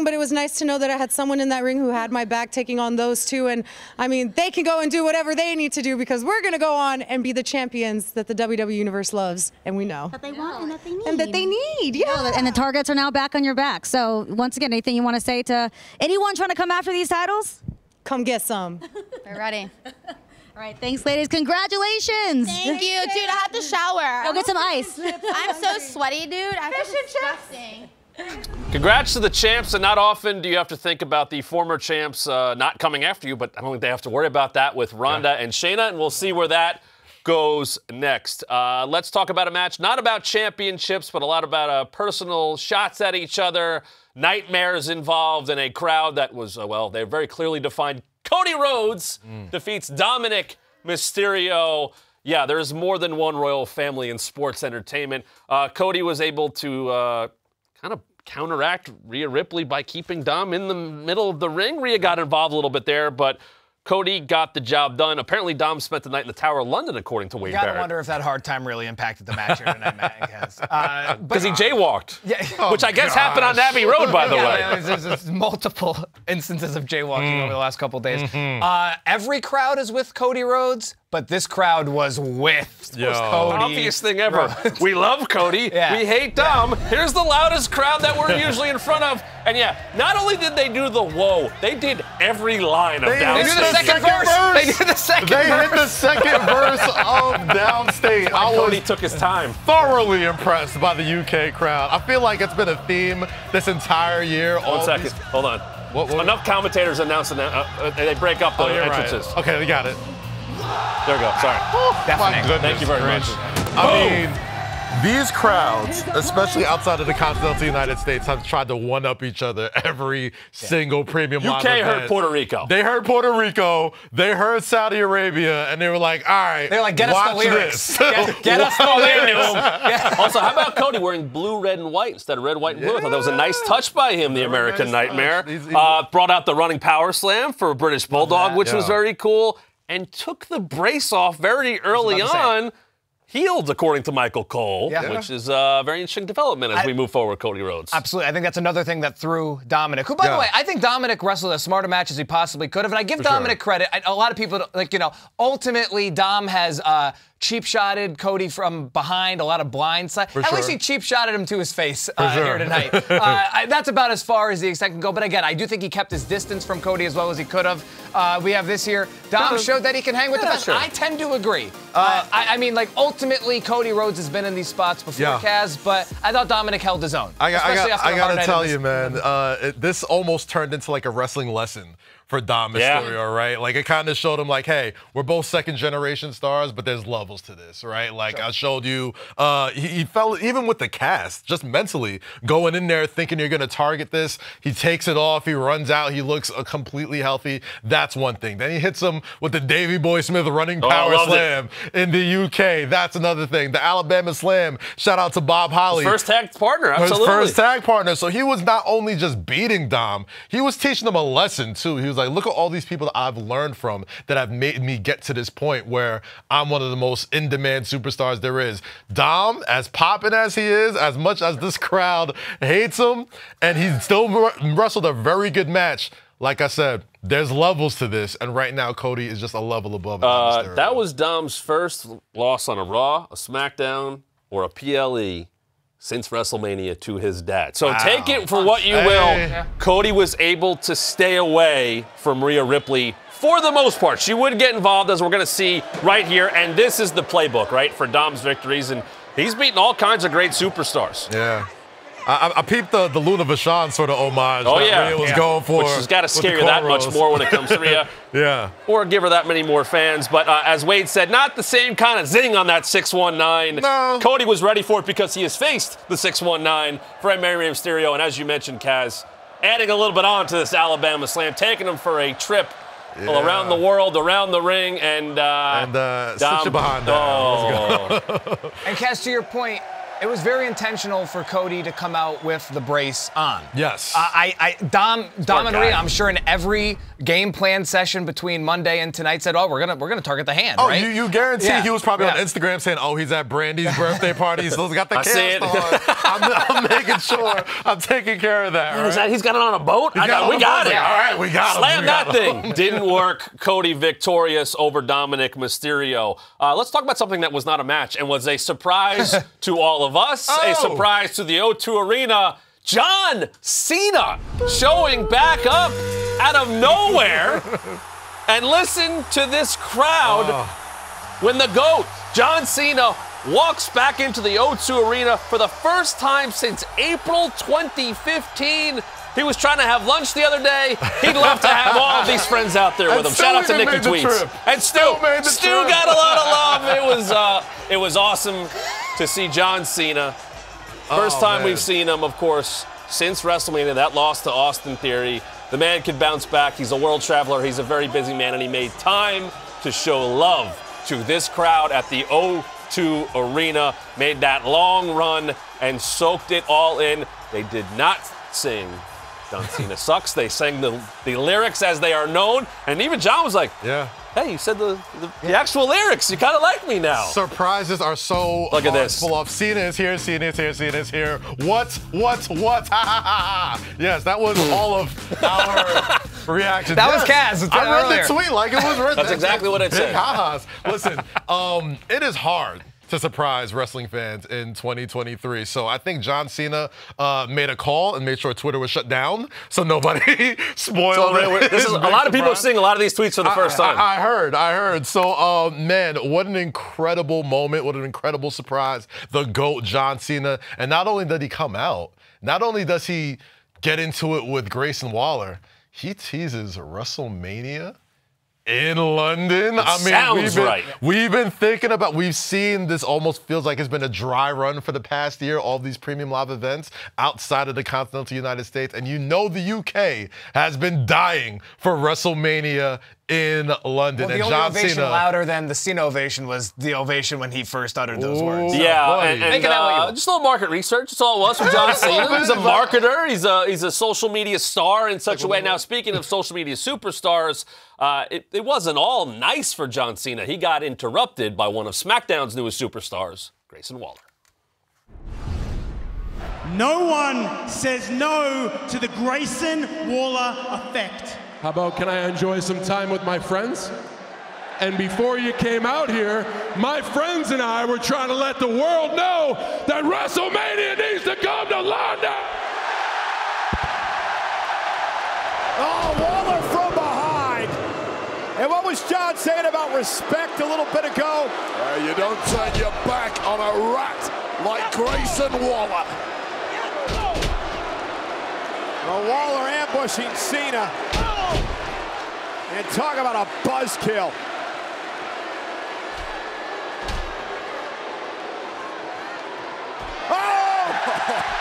Speaker 8: but it was nice to know that I had someone in that ring who had my back taking on those two. And I mean, they can go and do whatever they need to do because we're going to go on and be the champions that the WWE Universe loves, and we know.
Speaker 7: That they want and that they need.
Speaker 8: And that they need, yeah.
Speaker 4: And the targets are now back on your back. So once again, anything you want to say to anyone trying to come after these titles?
Speaker 8: Come get some.
Speaker 7: We're ready.
Speaker 4: All right, thanks, ladies. Congratulations.
Speaker 7: Thank you. Dude, I had to shower.
Speaker 4: Go get some ice.
Speaker 7: I'm so sweaty, dude. I feel disgusting.
Speaker 1: Congrats to the champs, and not often do you have to think about the former champs not coming after you, but I don't think they have to worry about that with Ronda and Shayna, and we'll see where that goes next. Let's talk about a match not about championships, but a lot about personal shots at each other, nightmares involved, and a crowd that was, well, they're very clearly defined. Cody Rhodes defeats Dominic Mysterio. Yeah, there's more than one royal family in sports entertainment. Cody was able to kind of counteract Rhea Ripley by keeping Dom in the middle of the ring. Rhea got involved a little bit there, but Cody got the job done. Apparently, Dom spent the night in the Tower of London, according to Wade
Speaker 3: You gotta
Speaker 1: Barrett.
Speaker 3: wonder if that hard time really impacted the match here tonight, Matt.
Speaker 1: Because he jaywalked,
Speaker 3: Yeah.
Speaker 1: which I guess happened on Abbey Road, by the way.
Speaker 3: There's multiple instances of jaywalking over the last couple of days. Every crowd is with Cody Rhodes, but this crowd was with Cody.
Speaker 1: Obvious thing ever. We love Cody.
Speaker 3: Yeah.
Speaker 1: We hate Dom. Here's the loudest crowd that we're usually in front of. And yeah, not only did they do the whoa, they did every line of
Speaker 3: They do the
Speaker 1: Downstate.
Speaker 3: second verse. They did the second
Speaker 2: They
Speaker 3: verse.
Speaker 2: hit the second verse of Downstate. I
Speaker 1: Cody
Speaker 2: was
Speaker 1: took his time.
Speaker 2: thoroughly impressed by the UK crowd. I feel like it's been a theme this entire year.
Speaker 1: One second. Hold on.
Speaker 2: What?
Speaker 1: Enough commentators announcing that they break up the entrances.
Speaker 2: Right. Okay, we got it.
Speaker 1: There we go. Sorry.
Speaker 2: My goodness.
Speaker 1: Thank you very much.
Speaker 2: I mean, these crowds, especially outside of the continental United States, have tried to one-up each other every single premium live
Speaker 1: UK
Speaker 2: event.
Speaker 1: heard Puerto Rico.
Speaker 2: They heard Puerto Rico. They heard Saudi Arabia, and they were like, "All right,
Speaker 3: They're like, get us the
Speaker 2: watch
Speaker 3: lyrics.
Speaker 2: this."
Speaker 3: Get us the lyrics.
Speaker 1: Also, how about Cody wearing blue, red, and white instead of red, white, and blue? I thought that was a nice touch by him, the American
Speaker 2: nice
Speaker 1: Nightmare.
Speaker 2: touch. He's-
Speaker 1: Brought out the running power slam for British Bulldog, which was
Speaker 2: Yeah.
Speaker 1: very cool, and took the brace off very early
Speaker 3: about to say.
Speaker 1: on. Healed, according to Michael Cole,
Speaker 3: Yeah.
Speaker 1: which is a very interesting development as we move forward with Cody Rhodes.
Speaker 3: Absolutely. I think that's another thing that threw Dominic, who, by the way, I think Dominic wrestled as smart a match as he possibly could have. And I give Dominic credit. A lot of people, ultimately, Dom has cheap-shotted Cody from behind, a lot of blind side. At least he cheap-shotted him to his face here tonight. That's about as far as the extent can go. But again, I do think he kept his distance from Cody as well as he could have. We have this here. Dom showed that he can hang with the best.
Speaker 1: Sure.
Speaker 3: I tend to agree. I mean, ultimately, Cody Rhodes has been in these spots before, Kaz, but I thought Dominic held his own.
Speaker 2: I gotta tell you,
Speaker 3: man.
Speaker 2: man, this almost turned into like a wrestling lesson for Dom Mysterio, right? Like, it kind of showed him, like, hey, we're both second-generation stars, but there's levels to this, right? Like, I showed you, he felt, even with the cast, just mentally, going in there thinking you're going to target this, he takes it off, he runs out, he looks completely healthy. That's one thing. Then he hits him with the Davey Boy Smith running power slam in the UK. That's another thing. The Alabama Slam, shout out to Bob Holly.
Speaker 1: First tag partner, absolutely.
Speaker 2: His first tag partner. So he was not only just beating Dom, he was teaching him a lesson, too. He was like, look at all these people that I've learned from that have made me get to this point where I'm one of the most in-demand superstars there is. Dom, as poppin' as he is, as much as this crowd hates him, and he still wrestled a very good match. Like I said, there's levels to this, and right now Cody is just a level above.
Speaker 1: That was Dom's first loss on a Raw, a SmackDown, or a PLE since WrestleMania to his dad. So take it for what you will. Cody was able to stay away from Rhea Ripley for the most part. She would get involved, as we're going to see right here, and this is the playbook, right, for Dom's victories, and he's beaten all kinds of great superstars.
Speaker 2: Yeah. I peeped the Luna Vachon sort of homage that Rhea was going for.
Speaker 1: Which has got to scare you that much more when it comes to Rhea.
Speaker 2: Yeah.
Speaker 1: Or give her that many more fans. But as Wade said, not the same kind of zing on that 619.
Speaker 2: No.
Speaker 1: Cody was ready for it because he has faced the 619 for Rey Mysterio. And as you mentioned, Kaz, adding a little bit on to this Alabama Slam, taking him for a trip around the world, around the ring, and
Speaker 2: sit you behind that.
Speaker 3: And Kaz, to your point, it was very intentional for Cody to come out with the brace on.
Speaker 2: Yes.
Speaker 3: Dom and Rhea, I'm sure in every game plan session between Monday and tonight said, we're gonna target the hand.
Speaker 2: Oh,
Speaker 3: right?
Speaker 2: you guarantee he was probably on Instagram saying, oh, he's at Brandy's birthday party. He's still got the cast on. I'm making sure I'm taking care of that. Right?
Speaker 1: He's got it on a boat? We got it.
Speaker 2: All right, we got him.
Speaker 1: Slam that thing. Didn't work. Cody victorious over Dominic Mysterio. Let's talk about something that was not a match and was a surprise to all of us, a surprise to the O2 Arena. John Cena showing back up out of nowhere. And listen to this crowd when the GOAT, John Cena, walks back into the O2 Arena for the first time since April 2015. He was trying to have lunch the other day. He'd love to have all of these friends out there with him. Shout out to Nikki Tweets. And Stu got a lot of love. It was awesome to see John Cena. First time we've seen him, of course, since WrestleMania. That loss to Austin Theory. The man can bounce back. He's a world traveler. He's a very busy man, and he made time to show love to this crowd at the O2 Arena. Made that long run and soaked it all in. They did not sing John Cena Sucks. They sang the lyrics as they are known. And even John was like,
Speaker 2: Yeah.
Speaker 1: Hey, you said the actual lyrics. You kind of like me now.
Speaker 2: Surprises are so
Speaker 1: Look at this.
Speaker 2: full of Cena is here, Cena is here, Cena is here. What? Ha ha ha. Yes, that was all of our reaction.
Speaker 3: That was Kaz.
Speaker 2: I read
Speaker 3: earlier.
Speaker 2: the tweet like it was written.
Speaker 1: That's exactly what it
Speaker 2: Big
Speaker 1: said.
Speaker 2: ha-has. Listen, it is hard to surprise wrestling fans in 2023. So I think John Cena made a call and made sure Twitter was shut down so nobody spoiled it.
Speaker 1: This is a lot of people are seeing a lot of these tweets for the first time.
Speaker 2: I heard. So, man, what an incredible moment. What an incredible surprise. The GOAT, John Cena. And not only did he come out, not only does he get into it with Grayson Waller, he teases WrestleMania in London. We've been thinking about, we've seen this almost feels like it's been a dry run for the past year, all these premium live events outside of the continental United States. And you know the UK has been dying for WrestleMania in London.
Speaker 3: Well, the only ovation louder than the Cena ovation was the ovation when he first uttered those words.
Speaker 1: Yeah, and just a little market research. That's all it was from John Cena. He's a marketer. He's a social media star in such a way. Now, speaking of social media superstars, it wasn't all nice for John Cena. He got interrupted by one of SmackDown's newest superstars, Grayson Waller.
Speaker 9: No one says no to the Grayson Waller effect.
Speaker 10: How about, can I enjoy some time with my friends? And before you came out here, my friends and I were trying to let the world know that WrestleMania needs to come to London.
Speaker 11: Oh, Waller from behind. And what was John saying about respect a little bit ago?
Speaker 12: You don't turn your back on a rat like Grayson Waller.
Speaker 11: Well, Waller ambushing Cena. And talk about a buzzkill. Oh!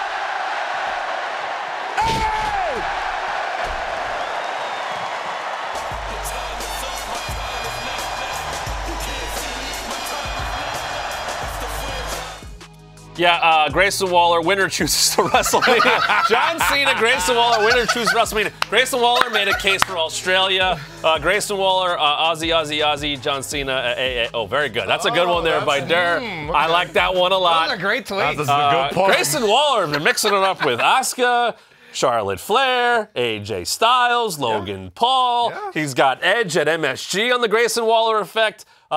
Speaker 1: Yeah, Grayson Waller, winner chooses to WrestleMania. John Cena, Grayson Waller, winner chooses WrestleMania. Grayson Waller made a case for Australia. Grayson Waller, Aussie, John Cena, oh, very good. That's a good one there by Durr. Okay. I like that one a lot.
Speaker 3: Those are great tweets.
Speaker 2: That's a good point.
Speaker 1: Grayson Waller, they're mixing it up with Asuka, Charlotte Flair, AJ Styles, Logan Paul. Yeah. He's got Edge at MSG on the Grayson Waller effect. He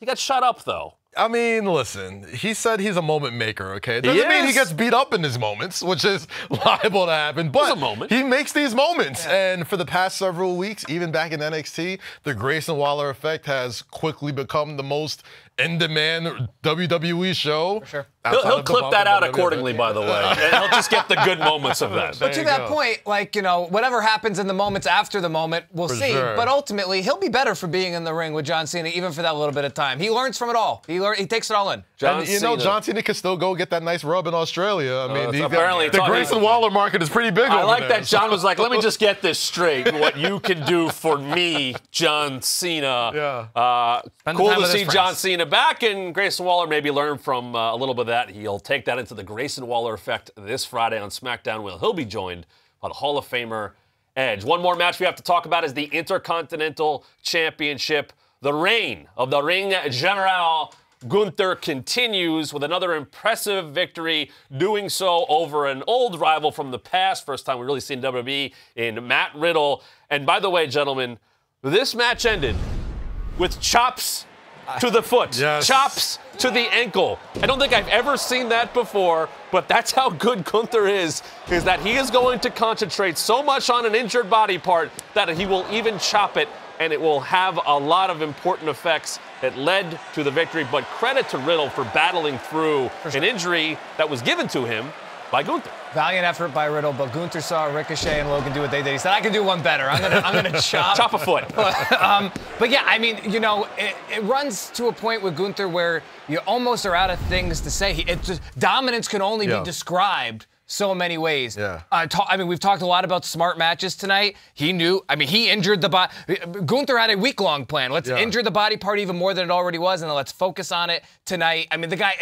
Speaker 1: got shut up, though.
Speaker 2: I mean, listen, he said he's a moment maker, okay? It doesn't mean he gets beat up in his moments, which is liable to happen, but he makes these moments. Yeah. And for the past several weeks, even back in NXT, the Grayson Waller effect has quickly become the most in-demand WWE show.
Speaker 3: For sure.
Speaker 1: He'll clip that out accordingly, by the way. And he'll just get the good moments of that.
Speaker 3: But to that point, like, you know, whatever happens in the moments after the moment, we'll see. Sure. But ultimately, he'll be better for being in the ring with John Cena, even for that little bit of time. He learns from it all. He takes it all in.
Speaker 2: And you know, John Cena can still go get that nice rub in Australia. I mean, the Grayson Waller market is pretty big over there.
Speaker 1: I like that John was like, let me just get this straight. What you can do for me, John Cena.
Speaker 2: Yeah.
Speaker 1: Cool to see John Cena back, and Grayson Waller maybe learn from a little bit of that. He'll take that into the Grayson Waller effect this Friday on SmackDown, where he'll be joined by the Hall of Famer Edge. One more match we have to talk about is the Intercontinental Championship. The reign of the Ring General Gunther continues with another impressive victory, doing so over an old rival from the past. First time we've really seen WWE in Matt Riddle. And by the way, gentlemen, this match ended with chops to the foot, chops to the ankle. I don't think I've ever seen that before, but that's how good Gunther is that he is going to concentrate so much on an injured body part that he will even chop it, and it will have a lot of important effects that led to the victory. But credit to Riddle for battling through an injury that was given to him by Gunther.
Speaker 3: Valiant effort by Riddle, but Gunther saw Ricochet and Logan do what they did. He said, I can do one better. I'm gonna
Speaker 1: chop a foot.
Speaker 3: But yeah, I mean, you know, it runs to a point with Gunther where you almost are out of things to say. Dominance can only be described so many ways.
Speaker 2: Yeah.
Speaker 3: I mean, we've talked a lot about smart matches tonight. He knew. I mean, he injured the body. Gunther had a week-long plan. Let's injure the body part even more than it already was, and then let's focus on it tonight. I mean, the guy,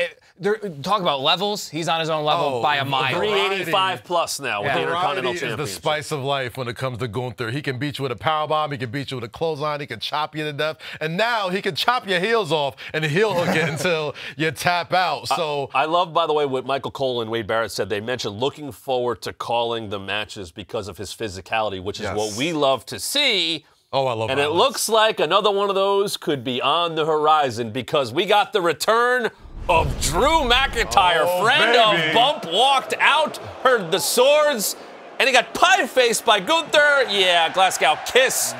Speaker 3: talk about levels. He's on his own level by a mile.
Speaker 1: 385 plus now with the Intercontinental
Speaker 2: Variety
Speaker 1: Championship.
Speaker 2: is the spice of life when it comes to Gunther. He can beat you with a powerbomb. He can beat you with a clothesline. He can chop you to death. And now he can chop your heels off and heel hook it until you tap out. So
Speaker 1: I love, by the way, what Michael Cole and Wade Barrett said. They mentioned looking forward to calling the matches because of his physicality, which is what we love to see.
Speaker 2: Oh, I love
Speaker 1: And
Speaker 2: violence.
Speaker 1: it looks like another one of those could be on the horizon because we got the return of Drew McIntyre. Friend of Bump walked out, heard the swords, and he got pie-faced by Gunther. Yeah, Glasgow kiss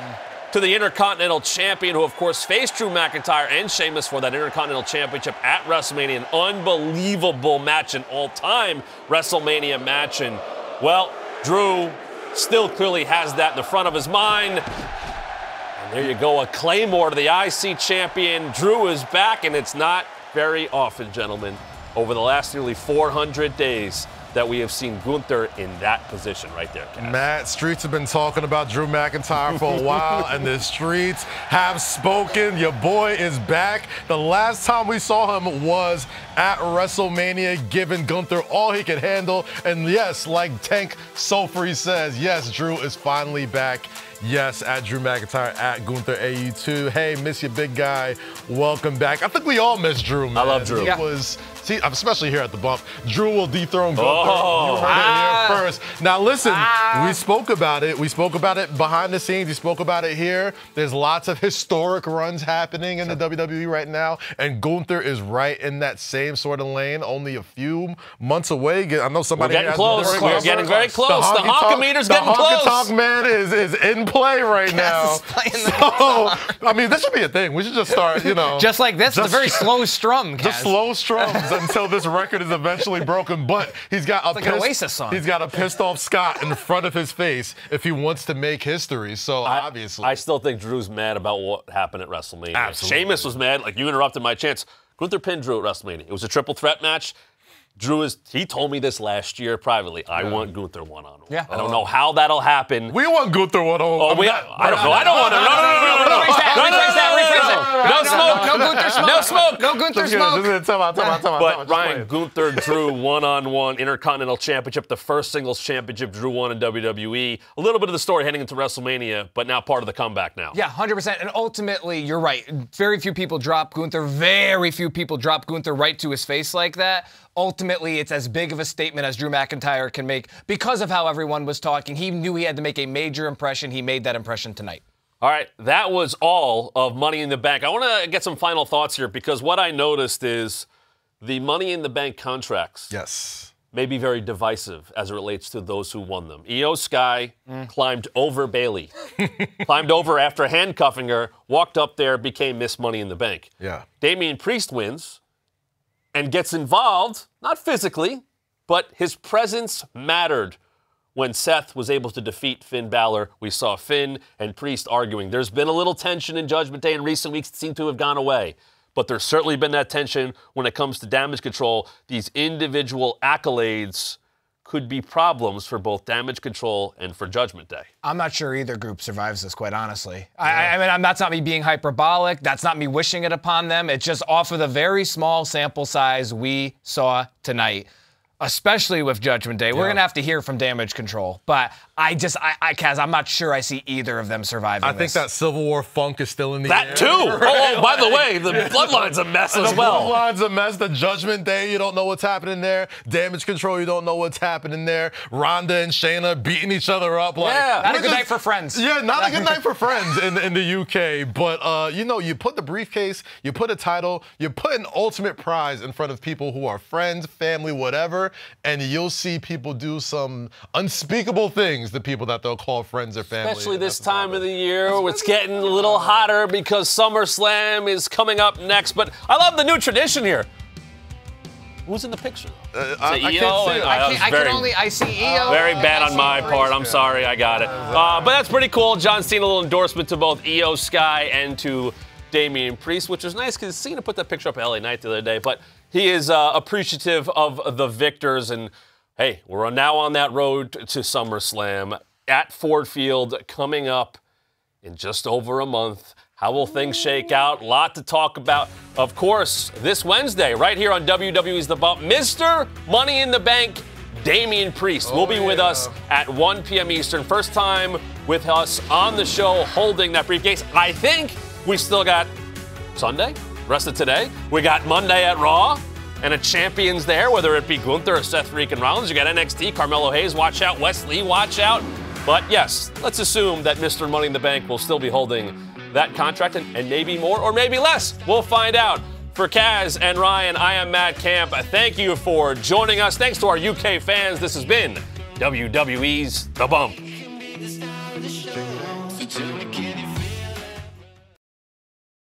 Speaker 1: to the Intercontinental Champion, who, of course, faced Drew McIntyre and Sheamus for that Intercontinental Championship at WrestleMania. An unbelievable match, an all-time WrestleMania match. And, well, Drew still clearly has that in the front of his mind. And there you go, a Claymore to the IC champion. Drew is back, and it's not very often, gentlemen, over the last nearly 400 days that we have seen Gunther in that position right there, Cass.
Speaker 2: Matt, streets have been talking about Drew McIntyre for a while, and the streets have spoken. Your boy is back. The last time we saw him was at WrestleMania, giving Gunther all he could handle. And yes, like Tank Sofri says, yes, Drew is finally back. Yes, at Drew McIntyre, at Gunther AE2. Hey, miss you, big guy. Welcome back. I think we all miss Drew, man.
Speaker 1: I love Drew.
Speaker 2: He was, especially here at the Bump. Drew will dethrone Gunther. You heard it here first. Now, listen, we spoke about it. We spoke about it behind the scenes. We spoke about it here. There's lots of historic runs happening in the WWE right now, and Gunther is right in that same sort of lane, only a few months away. I know somebody
Speaker 1: We're getting close. We're getting very close. The honky-meter's getting close.
Speaker 2: The honky-tonk man is in play right now. So, I mean, this should be a thing. We should just start,
Speaker 3: Just like this, it's a very slow strum, Kaz.
Speaker 2: Just slow strums until this record is eventually broken. But he's got
Speaker 3: like an Oasis song.
Speaker 2: He's got a pissed off Scott in front of his face if he wants to make history. So obviously,
Speaker 1: I still think Drew's mad about what happened at WrestleMania.
Speaker 2: Absolutely.
Speaker 1: Sheamus was mad. Like, you interrupted my chance. Gunther pinned Drew at WrestleMania. It was a triple threat match. He told me this last year privately. I want Gunther one-on-one.
Speaker 3: Yeah.
Speaker 1: I don't know how that'll happen.
Speaker 2: We want Gunther one-on-one.
Speaker 1: I don't know. I don't want to. No.
Speaker 3: Rephrase that.
Speaker 1: No smoke.
Speaker 3: No Gunther smoke.
Speaker 1: No smoke.
Speaker 3: No Gunther smoke.
Speaker 2: Time out.
Speaker 1: But Ryan, Gunther Drew one-on-one Intercontinental Championship, the first singles championship Drew won in WWE. A little bit of the story heading into WrestleMania, but now part of the comeback now.
Speaker 3: Yeah, 100%. And ultimately, you're right. Very few people drop Gunther. Very few people drop Gunther right to his face like that. Ultimately, it's as big of a statement as Drew McIntyre can make because of how everyone was talking. He knew he had to make a major impression. He made that impression tonight.
Speaker 1: All right, that was all of Money in the Bank. I want to get some final thoughts here because what I noticed is the Money in the Bank contracts may be very divisive as it relates to those who won them. Io Sky climbed over Bayley, climbed over after handcuffing her, walked up there, became Miss Money in the Bank.
Speaker 2: Yeah.
Speaker 1: Damian Priest wins and gets involved, not physically, but his presence mattered. When Seth was able to defeat Finn Balor, we saw Finn and Priest arguing. There's been a little tension in Judgment Day in recent weeks that seem to have gone away. But there's certainly been that tension when it comes to Damage Control. These individual accolades could be problems for both Damage Control and for Judgment Day.
Speaker 3: I'm not sure either group survives this, quite honestly. I mean, that's not me being hyperbolic. That's not me wishing it upon them. It's just off of the very small sample size we saw tonight. Especially with Judgment Day. We're going to have to hear from Damage Control. But Kaz, I'm not sure I see either of them surviving
Speaker 2: I think that Civil War funk is still in the air.
Speaker 1: That too! Oh, by the way, the Bloodline's a mess as well.
Speaker 2: The Bloodline's a mess. The Judgment Day, you don't know what's happening there. Damage Control, you don't know what's happening there. Ronda and Shayna beating each other up.
Speaker 3: Not a good night for friends.
Speaker 2: Yeah, not a good night for friends in the UK. But, you put the briefcase, you put a title, you put an ultimate prize in front of people who are friends, family, whatever, and you'll see people do some unspeakable things to people that they'll call friends or family.
Speaker 1: Especially this time of the year, it's getting a little hotter because SummerSlam is coming up next. But I love the new tradition here. Who's in the picture?
Speaker 2: I can't see it.
Speaker 3: I see Io.
Speaker 1: Very bad on my part. I'm sorry, I got it. But that's pretty cool. John Cena, a little endorsement to both Io Sky and to Damian Priest, which was nice because Cena put that picture up at LA Knight the other day. But he is appreciative of the victors. And Hey, we're now on that road to SummerSlam at Ford Field coming up in just over a month. How will things shake out? A lot to talk about. Of course, this Wednesday, right here on WWE's The Bump, Mr. Money in the Bank, Damian Priest will be with us at 1 p.m. Eastern. First time with us on the show holding that briefcase. I think we still got Sunday, rest of today. We got Monday at Raw and a champions there, whether it be Gunther or Seth freaking Rollins. You got NXT, Carmelo Hayes, watch out. Wes Lee, watch out. But yes, let's assume that Mr. Money in the Bank will still be holding that contract and maybe more or maybe less. We'll find out. For Kaz and Ryan, I am Matt Camp. Thank you for joining us. Thanks to our UK fans. This has been WWE's The Bump.